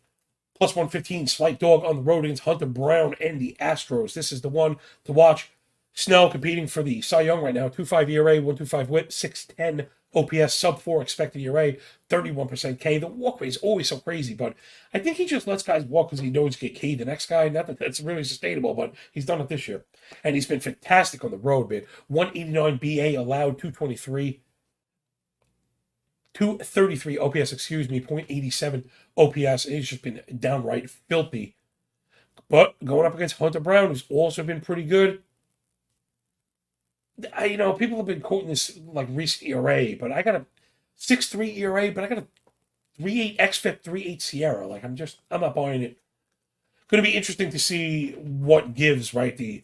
Plus 115, slight dog on the road against Hunter Brown and the Astros. This is the one to watch. Snell competing for the Cy Young right now. 2.5 ERA, 1.25 whip, 6.10 OPS, sub 4 expected ERA, 31% K. The walk rate is always so crazy, but I think he just lets guys walk because he knows he get K the next guy. Not that that's really sustainable, but he's done it this year. And he's been fantastic on the road, man. 189 BA allowed, 223. 233 OPS, 0.87 OPS. He's just been downright filthy. But going up against Hunter Brown, who's also been pretty good. People have been quoting this like recent ERA, but I got a 6.3 ERA, but I got a 3.8 xFIP, 3.8 Sierra. Like, I'm not buying it. Going to be interesting to see what gives, right? The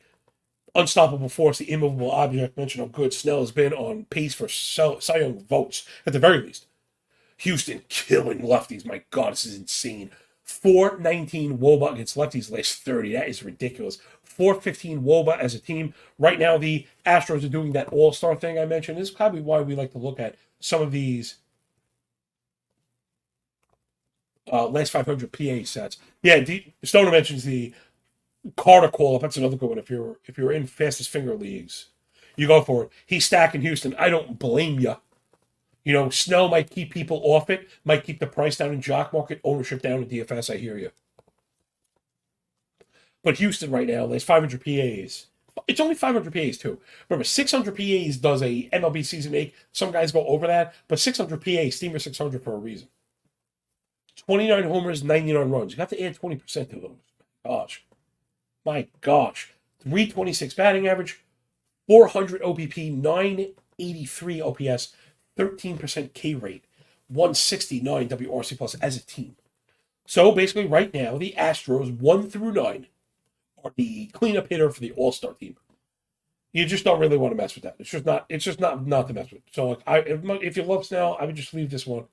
unstoppable force, the immovable object. Mentioned how good Snell has been on pace for Cy Young votes, at the very least. Houston killing lefties. My God, this is insane. 419 WOBA against lefties last 30. That is ridiculous. 415 WOBA as a team. Right now, the Astros are doing that all-star thing I mentioned. This is probably why we like to look at some of these last 500 PA sets. Yeah, Stoner mentions the Carter call-up. That's another good one. If you're in fastest finger leagues, you go for it. He's stacking Houston. I don't blame you. Snell might keep people off it, might keep the price down in jock market, ownership down in DFS. I hear you. But Houston right now, there's 500 PAs. It's only 500 PAs too. Remember, 600 PAs does a MLB season make. Some guys go over that, but 600 PAs, Steamer 600 for a reason. 29 homers, 99 runs. You have to add 20% to those. My gosh. 326 batting average, 400 OBP, 983 OPS, 13% K rate, 169 WRC plus as a team. So basically right now, the Astros 1 through 9 are the cleanup hitter for the All-Star team. You just don't really want to mess with that. It's just not to mess with. So if you love Snell, I would just leave this one.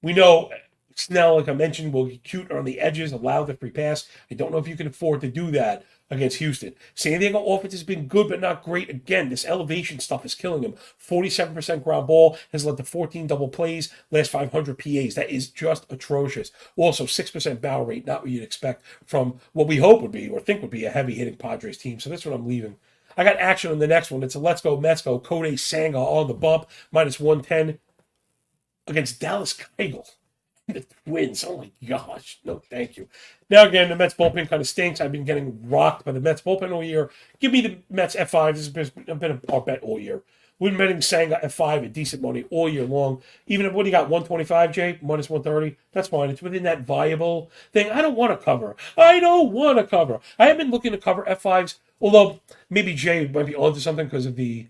We know Snell, like I mentioned, will get cute on the edges, allow the free pass. I don't know if you can afford to do that against Houston. San Diego offense has been good, but not great. Again, this elevation stuff is killing him. 47% ground ball has led to 14 double plays, last 500 PAs. That is just atrocious. Also, 6% barrel rate, not what you'd expect from what we hope would be or think would be a heavy-hitting Padres team. So that's what I'm leaving. I got action on the next one. It's a Let's Go Mets Go. Kodai Senga on the bump, minus 110 against Dallas Keuchel. The Twins. Oh my gosh. No, thank you. Now again, the Mets bullpen kind of stinks. I've been getting rocked by the Mets bullpen all year. Give me the Mets F5s. This has been a bet all year. We've been betting Senga F5 at decent money all year long. Even if, what do you got, 125, Jay? Minus 130? That's fine. It's within that viable thing. I don't want to cover. I have been looking to cover F5s, although maybe Jay might be onto something because of the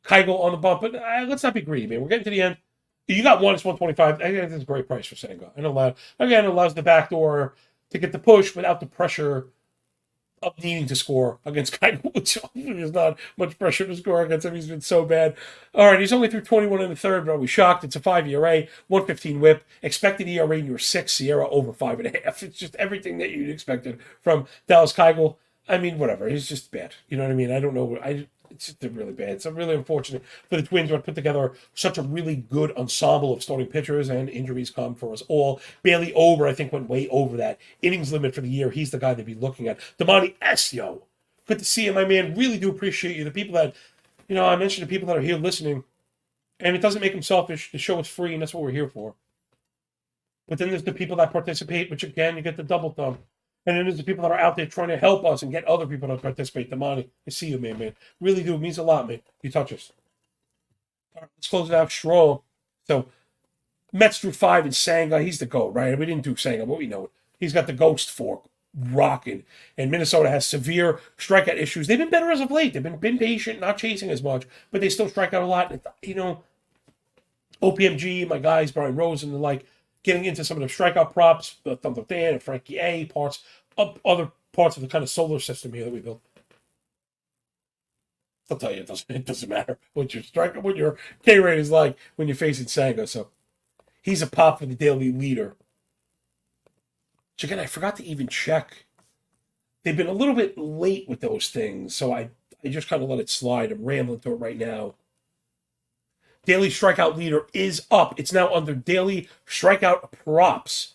Keuchel on the bump. But let's not be greedy, man. We're getting to the end. You got one, it's 125. I think that's a great price for Senga. And allows the back door to get the push without the pressure of needing to score against Keuchel, which there's not much pressure to score against him. He's been so bad. All right, he's only through 21 in the third, but are we shocked? It's a 5 ERA, 115 whip, expected ERA in your 6, Sierra over 5.5. It's just everything that you'd expected from Dallas Keuchel. I mean, whatever. He's just bad. You know what I mean? I don't know. It's just really bad. It's really unfortunate for the Twins who had put together such a really good ensemble of starting pitchers, and injuries come for us all. Bailey Ober, I think, went way over that innings limit for the year. He's the guy to be looking at. Damani Esio, good to see you, my man. Really do appreciate you. The people that, I mentioned the people that are here listening, and it doesn't make them selfish. The show is free, and that's what we're here for. But then there's the people that participate, which again, you get the double thumb. And then there's the people that are out there trying to help us and get other people to participate. The money. I see you, man. Really do. It means a lot, man. You touch us. All right, let's close it out strong. So Mets through 5 and Senga. He's the GOAT, right? We didn't do Senga, but we know it. He's got the ghost fork rocking. And Minnesota has severe strikeout issues. They've been better as of late. They've been patient, not chasing as much, but they still strike out a lot. OPMG, my guys, Brian Rose, and the like, getting into some of the strikeout props, Thunder Dan and Frankie A, other parts of the kind of solar system here that we built. I'll tell you, it doesn't matter what your K rate is like when you're facing Senga. So he's a pop for the daily leader. Which again, I forgot to even check. They've been a little bit late with those things, so I just kind of let it slide. I'm rambling through it right now. Daily strikeout leader is up. It's now under daily strikeout props.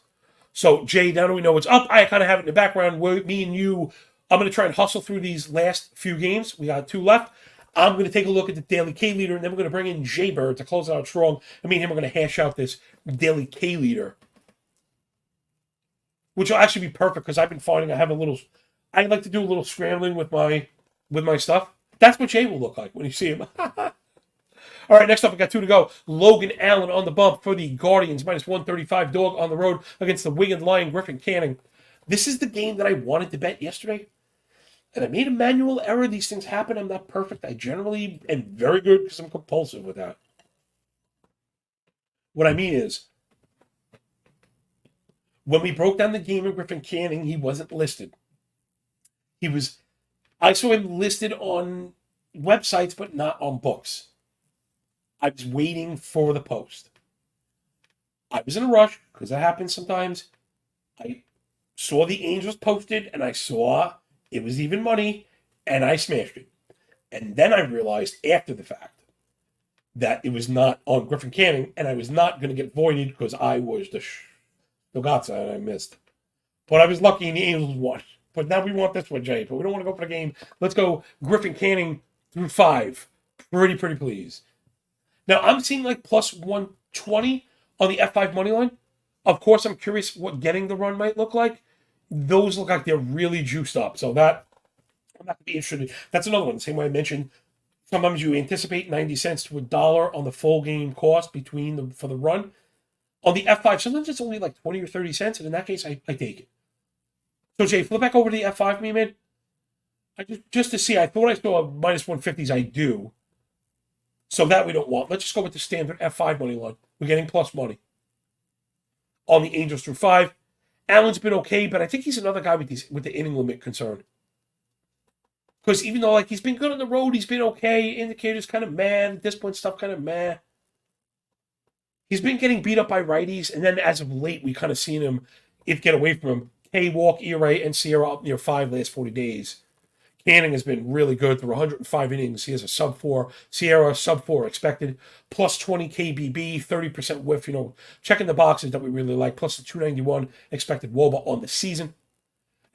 So, Jay, now that we know it's up, I kind of have it in the background. Me and you, I'm going to try and hustle through these last few games. We got 2 left. I'm going to take a look at the daily K leader, and then we're going to bring in Jay-Bird to close it out strong. Me and him are going to hash out this daily K leader, which will actually be perfect because I've been finding I like to do a little scrambling with my stuff. That's what Jay will look like when you see him. All right, next up, we got 2 to go. Logan Allen on the bump for the Guardians, -135 dog on the road against the Wigan Lion Griffin Canning. This is the game that I wanted to bet yesterday, and I made a manual error. These things happen. I'm not perfect. I generally am very good because I'm compulsive with that. What I mean is, when we broke down the game of Griffin Canning, he wasn't listed. I saw him listed on websites, but not on books. I was waiting for the post. I was in a rush, because that happens sometimes. I saw the Angels posted, and I saw it was even money, and I smashed it. And then I realized after the fact that it was not on Griffin Canning, and I was not going to get voided because I was the Laghezza, and I missed. But I was lucky, and the Angels won. But now we want this one, Jay. But we don't want to go for the game. Let's go Griffin Canning through 5. Pretty please. Now, I'm seeing like plus 120 on the F5 money line. Of course, I'm curious what getting the run might look like. Those look like they're really juiced up. So that, I'm not going to be interested. That's another one. The same way I mentioned, sometimes you anticipate 90 cents to $1 on the full game cost for the run. On the F5, sometimes it's only like 20 or 30 cents. And in that case, I take it. So, Jay, flip back over to the F5 for me, man. Just to see, I thought I saw a -150s. I do. So that we don't want. Let's just go with the standard F5 money line. We're getting plus money. On the Angels through 5. Allen's been okay, but I think he's another guy with the inning limit concern. Because even though he's been good on the road, he's been okay. Indicators kind of meh. Discipline stuff kind of meh. He's been getting beat up by righties, and then as of late, we kind of seen him get away from him. K-Walk, ERA, and Sierra up near 5 last 40 days. Canning has been really good through 105 innings. He has a sub-4. Sierra, sub-4 expected. Plus 20 KBB, 30% whiff. Checking the boxes that we really like. Plus the 291 expected WOBA on the season.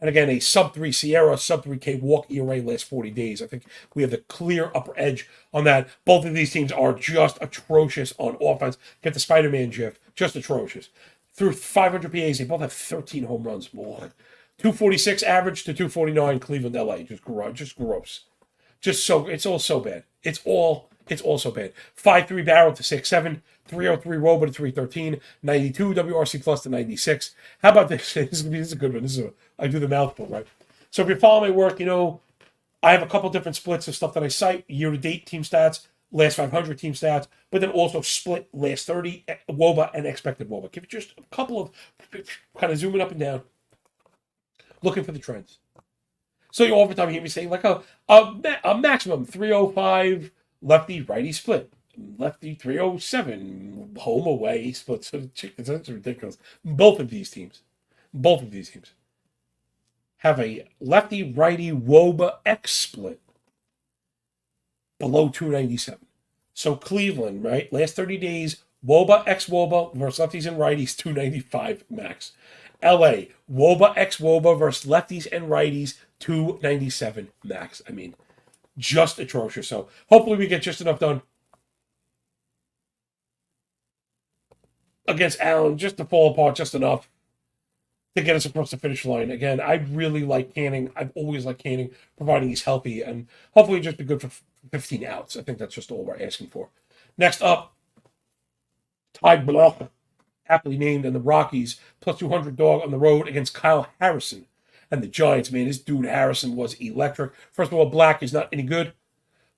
And again, a sub-3 Sierra, sub-3 K-Walk ERA last 40 days. I think we have the clear upper edge on that. Both of these teams are just atrocious on offense. Get the Spider-Man gif. Just atrocious. Through 500 PAs, they both have 13 home runs. Boy. 246 average to 249 Cleveland, LA. Just gross. It's all so bad. It's all so bad. 5.3 barrel to 6.7, 303 Woba to 313, 92 WRC plus to 96. How about this? This is a good one. I do the mouthful, right? So if you're following my work, I have a couple different splits of stuff that I cite, year-to-date team stats, last 500 team stats, but then also split last 30 WOBA and expected WOBA. Give it just a couple of kind of zooming up and down. Looking for the trends. So you all the time hear me saying like a maximum 305 lefty righty split, lefty 307 home away split. So that's ridiculous. Both of these teams have a lefty righty WOBA X split below 297. So Cleveland, right? Last 30 days, WOBA X WOBA versus lefties and righties 295 max. LA, WOBA X WOBA versus lefties and righties, 297 max. I mean, just atrocious. So hopefully we get just enough done against Allen, just to fall apart just enough to get us across the finish line. Again, I really like Canning. I've always liked Canning, providing he's healthy, and hopefully just be good for 15 outs. I think that's just all we're asking for. Next up, Ty Block. aptly named, and the Rockies plus 200 dog on the road against Kyle Harrison and the Giants. Man, this dude Harrison was electric. First of all, Black is not any good.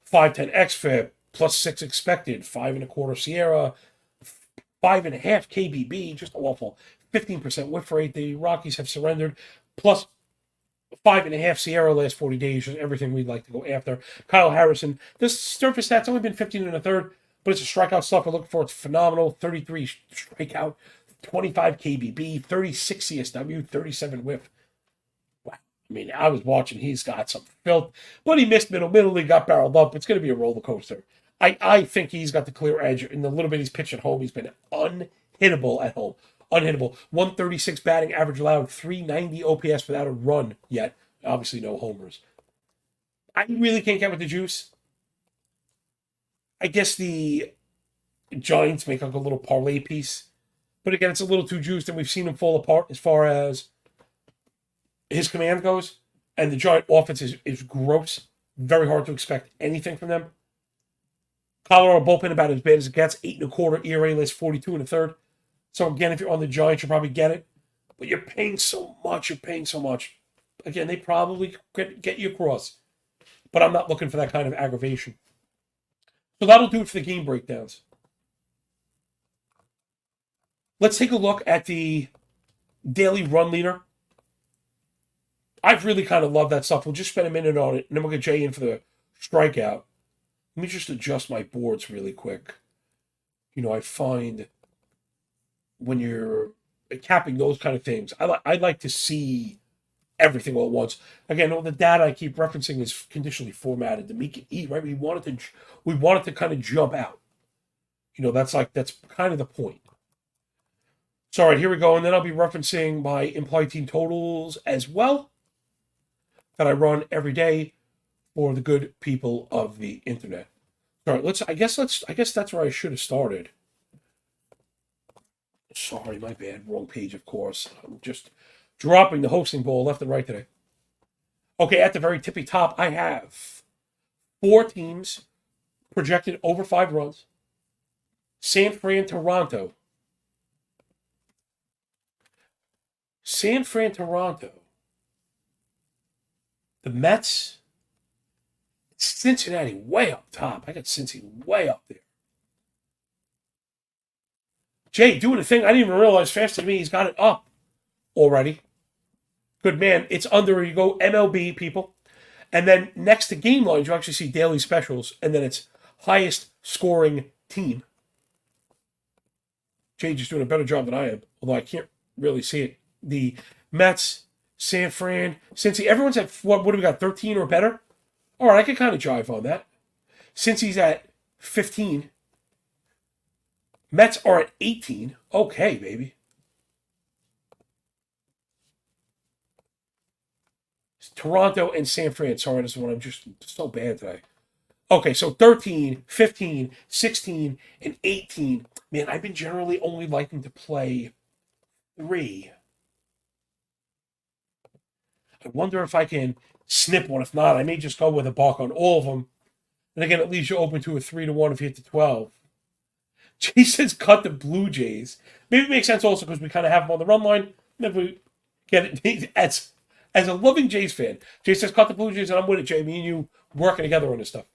510 xFIP, plus 6 expected, 5.25 Sierra, 5.5 KBB, just awful. 15% whiff rate. The Rockies have surrendered, plus 5.5 Sierra last 40 days, just everything we'd like to go after. Kyle Harrison, this surface stats only been 15 and a third, but it's a strikeout stuff we're looking for. It's phenomenal. 33 strikeout, 25 KBB, 36 CSW, 37 whiff. Wow. I mean, I was watching. He's got some filth, but he missed middle. He got barreled up. It's going to be a roller coaster. I think he's got the clear edge. In the little bit he's pitched at home, he's been unhittable at home. Unhittable. 136 batting average allowed, 390 OPS without a run yet. Obviously, no homers. I really can't get with the juice. I guess the Giants make like a little parlay piece. But again, it's a little too juiced, and we've seen him fall apart as far as his command goes. And the Giant offense is gross. Very hard to expect anything from them. Colorado bullpen about as bad as it gets. 8.25 ERA, last 42 and a third. So again, if you're on the Giants, you'll probably get it. But you're paying so much. Again, they probably get you across. But I'm not looking for that kind of aggravation. So that'll do it for the game breakdowns. Let's take a look at the daily run leader. I've really kind of loved that stuff. We'll just spend a minute on it, and then we'll get Jay in for the strikeout. Let me just adjust my boards really quick. I find when you're capping those kind of things, I'd like to see everything all at once. Again, all the data I keep referencing is conditionally formatted to make it easy, right? We want it to kind of jump out. That's kind of the point. So, all right, here we go. And then I'll be referencing my implied team totals as well that I run every day for the good people of the internet. All right, I guess that's where I should have started. Sorry, my bad. Wrong page, of course. I'm just dropping the hosting ball left and right today. Okay, at the very tippy top, I have 4 teams projected over 5 runs. San Fran, Toronto. San Fran, Toronto. The Mets. Cincinnati way up top. I got Cincy way up there. Jay doing a thing I didn't even realize faster than me. He's got it up already. Good man. It's under, you go MLB, people. And then next to game lines, you actually see daily specials. And then it's highest scoring team. Jay just doing a better job than I am. Although I can't really see it. The Mets, San Fran, Cincy. Everyone's at, what do we got, 13 or better? All right, I can kind of jive on that. Cincy's at 15. Mets are at 18. Okay, baby. It's Toronto and San Fran. Sorry, this is one I'm just so bad today. Okay, so 13, 15, 16, and 18. Man, I've been generally only liking to play 3. I wonder if I can snip one. If not, I may just go with a buck on all of them. And again, it leaves you open to a 3-1 if you hit the 12. Jay says cut the Blue Jays. Maybe it makes sense also because we kind of have them on the run line. Maybe we get it. As a loving Jays fan, Jay says cut the Blue Jays, and I'm with it, Jay. Me and you working together on this stuff.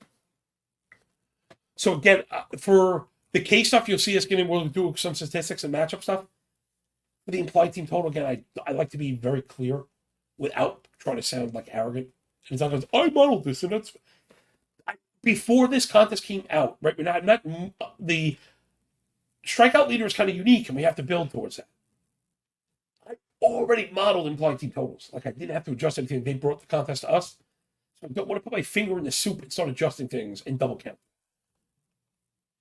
So again, for the K stuff, you'll see us we'll do some statistics and matchup stuff. For the implied team total, again, I like to be very clear without trying to sound like arrogant. And it's not because I modeled this, and that's before this contest came out, right? The strikeout leader is kind of unique, and we have to build towards that. I already modeled implied team totals. Like, I didn't have to adjust anything. They brought the contest to us. So I don't want to put my finger in the soup and start adjusting things and double count.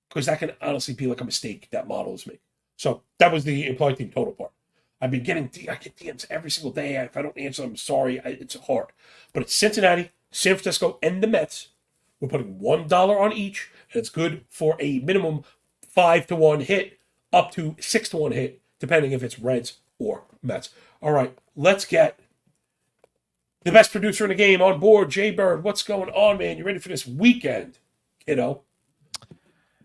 Because that can honestly be like a mistake that models make. So that was the implied team total part. I get DMs every single day. If I don't answer them, I'm sorry. It's hard. But it's Cincinnati, San Francisco, and the Mets. We're putting $1 on each, and it's good for a minimum 5-1 hit, up to 6-1 hit, depending if it's Reds or Mets. All right, let's get the best producer in the game on board. Jay Bird, what's going on, man? You ready for this weekend, kiddo?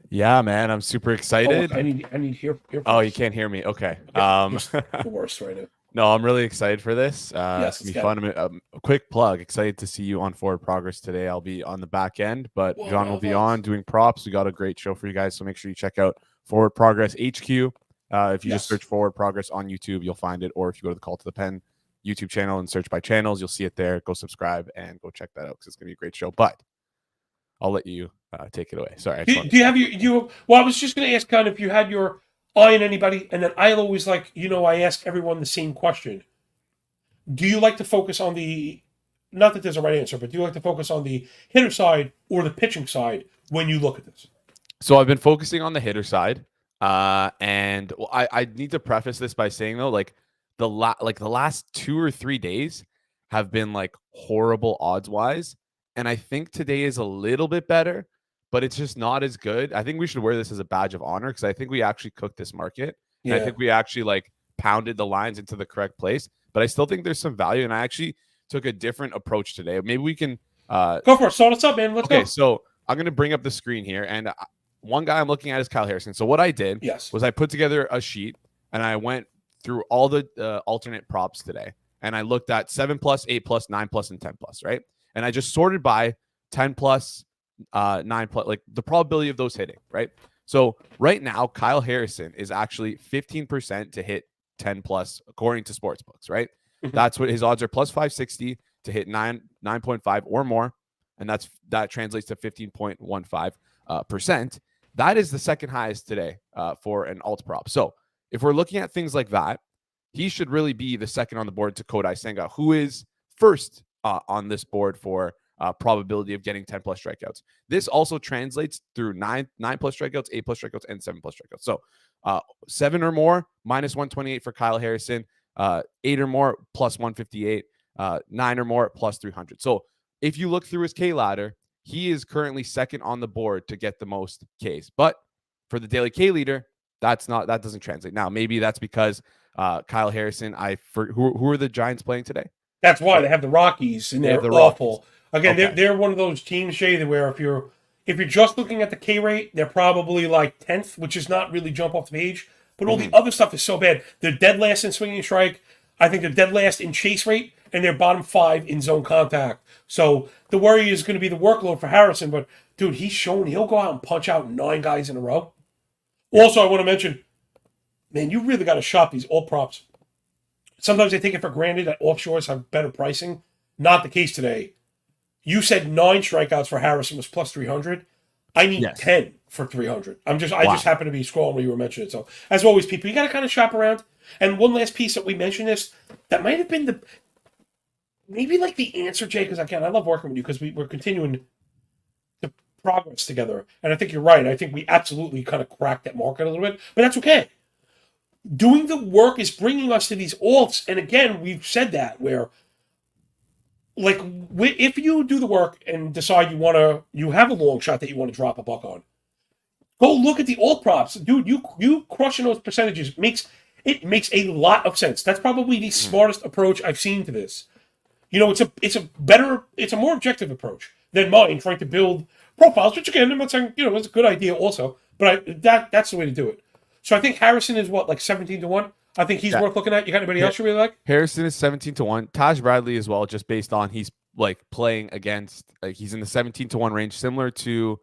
Yeah, man, I'm super
Oh,
excited.
I need here.
Oh, you can't hear me. Okay.
It's the worst right now.
No, I'm really excited for this.
Yes,
It's
let's
gonna be
get it.
fun. A quick plug. Excited to see you on Forward Progress today. I'll be on the back end, but
Whoa,
John will
now
be
that's
on doing props. We got a great show for you guys, so make sure you check out Forward Progress HQ. If you just
yes.
search Forward Progress on YouTube, you'll find it. Or if you go to the Call to the Pen YouTube channel and search by channels, you'll see it there. Go subscribe and go check that out because it's gonna be a great show. But I'll let you take it away. Sorry, I just wanted
Do you
to
have your you? Well, I was just going to ask kind of if you had your eye on anybody, and then I'll always like I ask everyone the same question. Do you like to focus on the, not that there's a right answer, but do you like to focus on the hitter side or the pitching side when you look at this?
So I've been focusing on the hitter side, and well, I need to preface this by saying though, like the last 2 or 3 days have been like horrible odds wise, and I think today is a little bit better, but it's just not as good. I think we should wear this as a badge of honor because I think we actually cooked this market, and I
Yeah,
think we actually like pounded the lines into the correct place. But I still think there's some value, and I actually took a different approach today. Maybe we can.
go for it. Start us up, man. Let's
Okay,
go.
so I'm gonna bring up the screen here, and one guy I'm looking at is Kyle Harrison. So what I did
Yes.
was I put together a sheet and I went through all the alternate props today, and I looked at 7+, 8+, 9+, and 10+, right? And I just sorted by 10+, 9+, like the probability of those hitting, right? So right now, Kyle Harrison is actually 15% to hit 10+, according to sportsbooks, right?
Mhm.
That's what his odds are, plus 560 to hit 9.5 or more, and that translates to 15.15%. That is the second highest today for an alt prop. So if we're looking at things like that, he should really be the second on the board to Kodai Senga, who is first on this board for probability of getting 10+ strikeouts. This also translates through 9+ strikeouts, 8+ strikeouts, and 7+ strikeouts. So 7 or more, -128 for Kyle Harrison, 8 or more, +158, 9 or more, +300. So if you look through his K ladder, he is currently second on the board to get the most Ks. But for the daily K leader, that doesn't translate. Now, maybe that's because Kyle Harrison, who are the Giants playing today?
That's why they have the Rockies, and
They have
they're
the
awful.
Rockies.
Again,
Okay.
they're one of those teams, Shay, that where if you're just looking at the K rate, they're probably like 10th, which is not really jump off the page. But all the other stuff is so bad. They're dead last in swinging strike. I think they're dead last in chase rate, and they're bottom 5 in zone contact. So the worry is going to be the workload for Harrison. But dude, he's shown he'll go out and punch out 9 guys in a row. Also, I want to mention, man, you really got to shop these all props. Sometimes they take it for granted that offshores have better pricing. Not the case today. You said 9 strikeouts for Harrison was +300. I need
Yes.
10 for 300. I just
Wow.
happen to be scrolling where you were mentioning it. So as always, people, you got to kind of shop around. And one last piece that we mentioned this that might have been maybe like the answer, Jay, because again, I love working with you because we're continuing to progress together. And I think you're right. I think we absolutely kind of cracked that market a little bit, but that's okay. Doing the work is bringing us to these alts, and again, we've said that where, like, if you do the work and decide you have a long shot that you want to drop a buck on, go look at the alt props, dude. You crushing those percentages makes a lot of sense. That's probably the smartest approach I've seen to this. It's a more objective approach than mine trying to build profiles, which again, I'm not saying it's a good idea also, but that's the way to do it. So I think Harrison is what, like 17-1. I think he's worth looking at. You got anybody else you really like?
Harrison is 17-1. Taj Bradley as well, just based on he's like playing against, like he's in the 17-1 range, similar to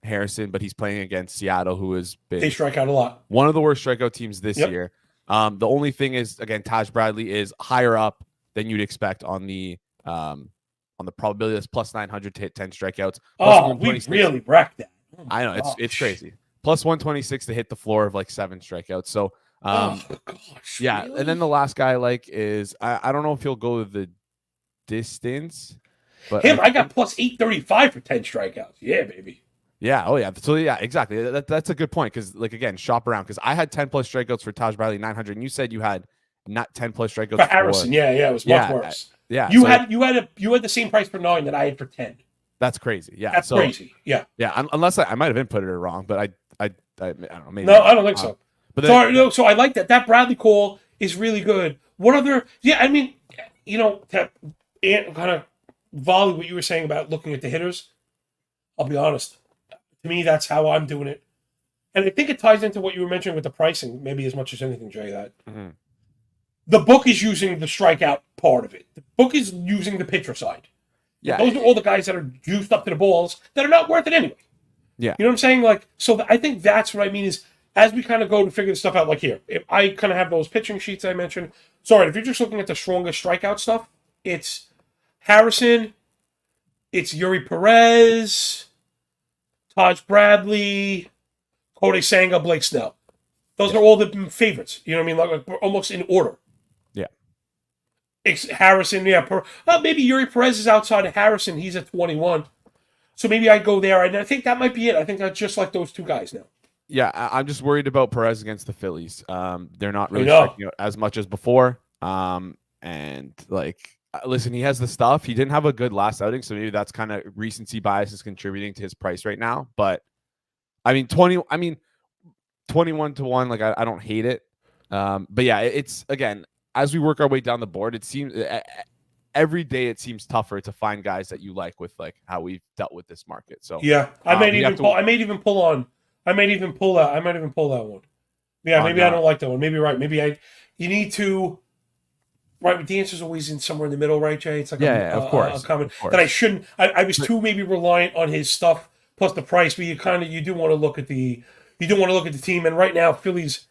Harrison, but he's playing against Seattle, who has been
They strike out a lot.
one of the worst strikeout teams this
Yep.
year. The only thing is, again, Taj Bradley is higher up than you'd expect on the probability. That's +900 to hit 10 strikeouts.
Oh, we really wrecked that. Oh
I know
gosh.
it's crazy. +126 to hit the floor of like 7 strikeouts. So
Oh gosh.
yeah,
really?
and then the last guy I like is I don't know if he'll go the distance, but
him. I got +835 for 10 strikeouts. Yeah, baby.
yeah, oh yeah. So yeah, exactly. That's a good point because like again, shop around because I had 10+ strikeouts for Taj Bradley 900, and you said you had not 10+ strikeouts
For Harrison, yeah, it was much worse.
Yeah,
You
so
had the same price for 9 that I had for 10.
that's crazy. Yeah,
That's crazy. Yeah.
Yeah, unless I might have inputted it wrong, but I don't know. Maybe
No, I don't think so.
But then,
So I like that. That Bradley call is really good. What other? Yeah, I mean, to kind of volley what you were saying about looking at the hitters. I'll be honest. To me, that's how I'm doing it. And I think it ties into what you were mentioning with the pricing, maybe as much as anything, Jay, that the book is using the strikeout part of it. The book is using the pitcher side.
Yeah.
Those are all the guys that are juiced up to the balls that are not worth it anyway.
Yeah.
You know what I'm saying? Like, so I think that's what I mean is as we kind of go to figure this stuff out, like here, if I kind of have those pitching sheets I mentioned. Sorry, if you're just looking at the strongest strikeout stuff, it's Harrison, it's Yuri Perez, Taj Bradley, Cody Senga, Blake Snell. Those are all the favorites. You know what I mean? Like almost in order.
Yeah.
It's Harrison, yeah. Maybe Yuri Perez is outside of Harrison. He's at 21. So maybe I go there. And I think that might be it. I think I just like those two guys now.
Yeah, I'm just worried about Perez against the Phillies. They're not really striking out as much as before. And like, listen, he has the stuff. He didn't have a good last outing, so maybe that's kind of recency bias is contributing to his price right now. But I mean, 21 to 1, like I don't hate it. But yeah, it's again, as we work our way down the board, it seems every day it seems tougher to find guys that you like with like how we've dealt with this market. So
yeah, I might even pull that one. Yeah, maybe I don't like that one. Maybe you're right. You need to. Right, the answer's always in somewhere in the middle, right, Jay? It's like
of course.
A comment that I shouldn't. I was too maybe reliant on his stuff plus the price, but you do want to look at the team. And right now, Phillies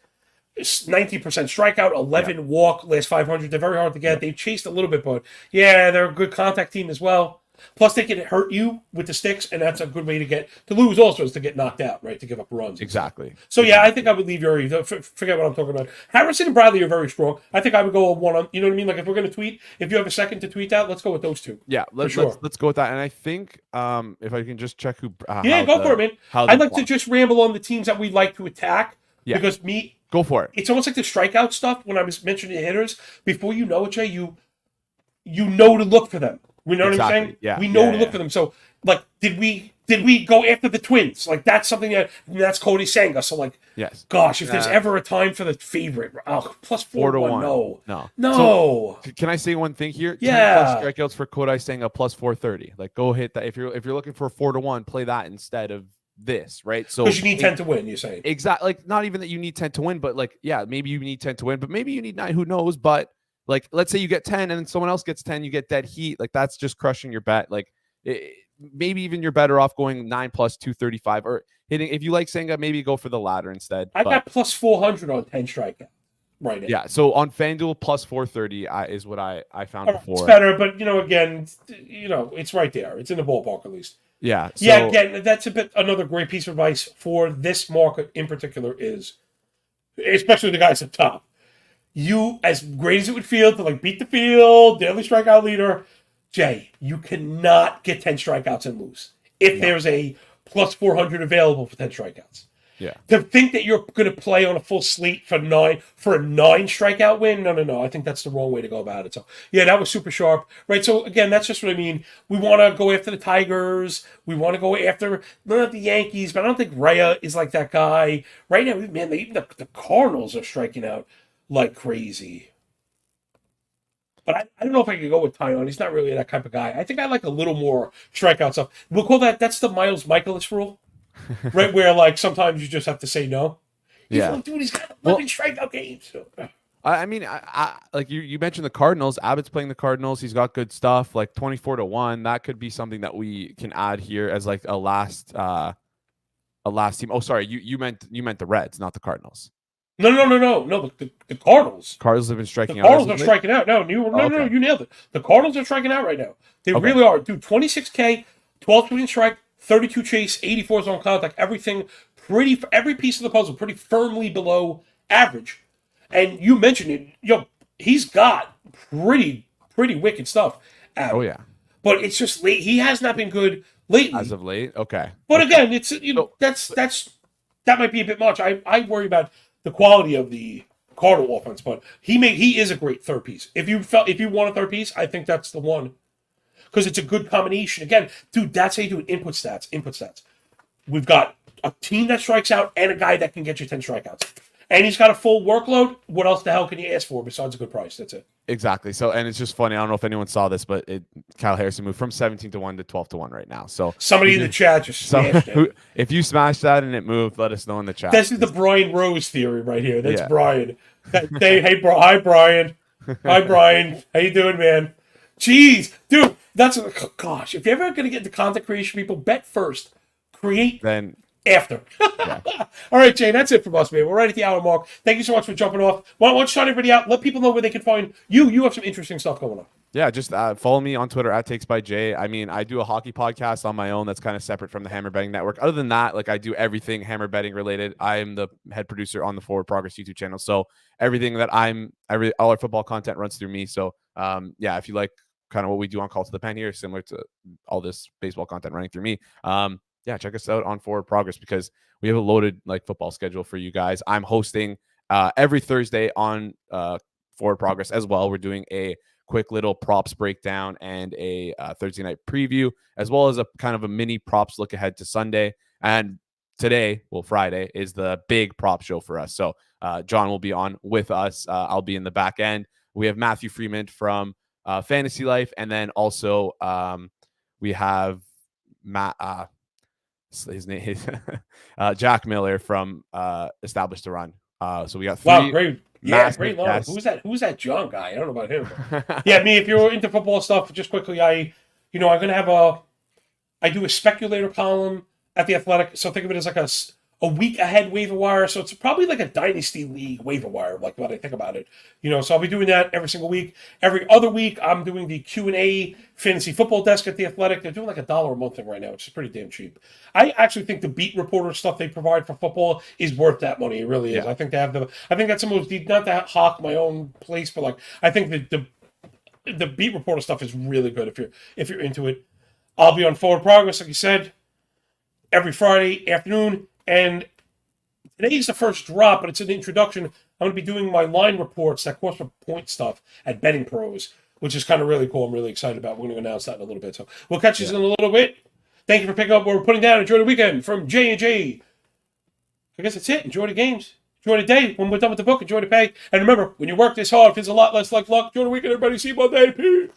19% strikeout, 11 walk, last 500. They're very hard to get. They've chased a little bit, but yeah, they're a good contact team as well. Plus, they can hurt you with the sticks, and that's a good way to lose. Also, is to get knocked out, right? To give up runs.
Exactly.
So yeah, I think I would leave Yuri. Forget what I'm talking about. Harrison and Bradley are very strong. I think I would go one on. You know what I mean? Like if we're going to tweet, if you have a second to tweet that, let's go with those two.
Yeah, let's go with that. And I think if I can just check who.
Go for it, man. I'd like to just ramble on the teams that we like to attack because
go for it.
It's almost like the strikeout stuff when I was mentioning the hitters. Before you know it, Jay, you know to look for them. We know what I'm saying?
Yeah.
We know to look for them. So, like, did we go after the Twins? Like, that's something that's Cody Senga. So, like,
yes.
Gosh, if there's ever a time for the favorite, plus 4 to 1. No.
So, can I say one thing here?
Yeah.
10+ strikeouts for Cody Senga plus 430. Like, go hit that. If you're looking for 4 to 1, play that instead of this, right? So
because you need 10 to win, you're saying.
Exactly. Like, not even that you need 10 to win, but like, yeah, maybe you need 10 to win, but maybe you need 9. Who knows? But like, let's say you get 10 and then someone else gets 10, you get dead heat. Like, that's just crushing your bet. Like, maybe even you're better off going 9 plus 235 or hitting. If you like Senga, maybe go for the latter instead.
I got plus 400 on 10 strikeout right now.
Yeah. So on FanDuel, plus 430 is what I found before.
It's better, but again, it's right there. It's in the ballpark at least.
Yeah. So,
yeah. Again, that's another great piece of advice for this market in particular is, especially the guys up top. You, as great as it would feel to like beat the field, daily strikeout leader, Jay, you cannot get 10 strikeouts and lose if there's a plus 400 available for 10 strikeouts.
Yeah.
To think that you're going to play on a full slate for a 9 strikeout win, no. I think that's the wrong way to go about it. So yeah, that was super sharp, right? So again, that's just what I mean. We want to go after the Tigers. We want to go after not the Yankees, but I don't think Rhea is like that guy right now. Man, even the Cardinals are striking out like crazy. But I don't know if I could go with Tyon. He's not really that type of guy. I think I like a little more strikeout stuff. We'll call that's the Miles Michaelis rule, right? Where like sometimes you just have to say no. Dude, he's got 11 strikeout games. So.
I mean, I like you mentioned the Cardinals. Abbott's playing the Cardinals. He's got good stuff, like 24 to 1. That could be something that we can add here as like a last team. Oh, sorry, you meant the Reds, not the Cardinals.
No. The Cardinals.
Cardinals have been striking out.
The Cardinals are striking out. No, you nailed it. The Cardinals are striking out right now. They really are. Dude, 26K, 12 swing strike, 32 chase, 84 zone contact, everything every piece of the puzzle pretty firmly below average. And you mentioned it, he's got pretty wicked stuff.
Oh yeah.
But it's just late. He has not been good lately.
As of late, okay.
But again, it's that might be a bit much. I worry about the quality of the Cardinal offense, but he is a great third piece. If you want a third piece, I think that's the one. Because it's a good combination. Again, dude, that's how you do it. Input stats. We've got a team that strikes out and a guy that can get you 10 strikeouts. and he's got a full workload. What else the hell can you ask for besides a good price? That's it.
Exactly. So, and it's just funny. I don't know if anyone saw this, but Kyle Harrison moved from 17 to 1 to 12 to 1 right now. So
somebody in the chat just smashed it.
If you smashed that and it moved, let us know in the chat.
This is the Brian Rose theory right here. That's Brian. Hey, bro. Hi, Brian. Hi, Brian. How you doing, man? Jeez, dude. Gosh. If you're ever going to get into content creation, people, bet first. Create then after. Yeah. All right, Jay, that's it from us, man. We're right at the hour mark. Thank you so much for jumping off. Why don't you shout everybody out? Let people know where they can find you. You have some interesting stuff going on.
Yeah, just follow me on Twitter at TakesByJay. I mean, I do a hockey podcast on my own that's kind of separate from the Hammer Betting Network. Other than that, like I do everything Hammer Betting related. I am the head producer on the Forward Progress YouTube channel. So everything that all our football content runs through me. So yeah, if you like kind of what we do on Call to the Pen here, similar to all this baseball content running through me, yeah, check us out on Forward Progress because we have a loaded like football schedule for you guys. I'm hosting every Thursday on Forward Progress as well. We're doing a quick little props breakdown and a Thursday night preview, as well as a kind of a mini props look ahead to Sunday. And today, well, Friday, is the big prop show for us. So John will be on with us. I'll be in the back end. We have Matthew Freeman from Fantasy Life, and then also we have Matt. His name is Jack Miller from Established to Run. So we got three.
Wow, great. Yeah, great line. Who's that John guy? I don't know about him. Yeah, me, if you're into football stuff, just quickly, I'm going to have I do a speculator column at The Athletic. So think of it as like a week ahead waiver wire. So it's probably like a dynasty league waiver wire, like when I think about it. So I'll be doing that every single week. Every other week, I'm doing the Q&A fantasy football desk at The Athletic. They're doing like $1 a month thing right now, which is pretty damn cheap. I actually think the beat reporter stuff they provide for football is worth that money. It really is. Yeah. I think that's the most, not to hawk my own place, but like, I think the beat reporter stuff is really good if you're into it. I'll be on Forward Progress, like you said, every Friday afternoon. And today's the first drop, but it's an introduction. I'm going to be doing my line reports, that course for point stuff at Betting Pros, which is kind of really cool. I'm really excited about. We're going to announce that in a little bit. So we'll catch you in a little bit. Thank you for picking up what we're putting down. Enjoy the weekend from J&J. I guess that's it. Enjoy the games. Enjoy the day. When we're done with the book, enjoy the pay. And remember, when you work this hard, it feels a lot less like luck. Enjoy the weekend, everybody. See you Monday. Peace.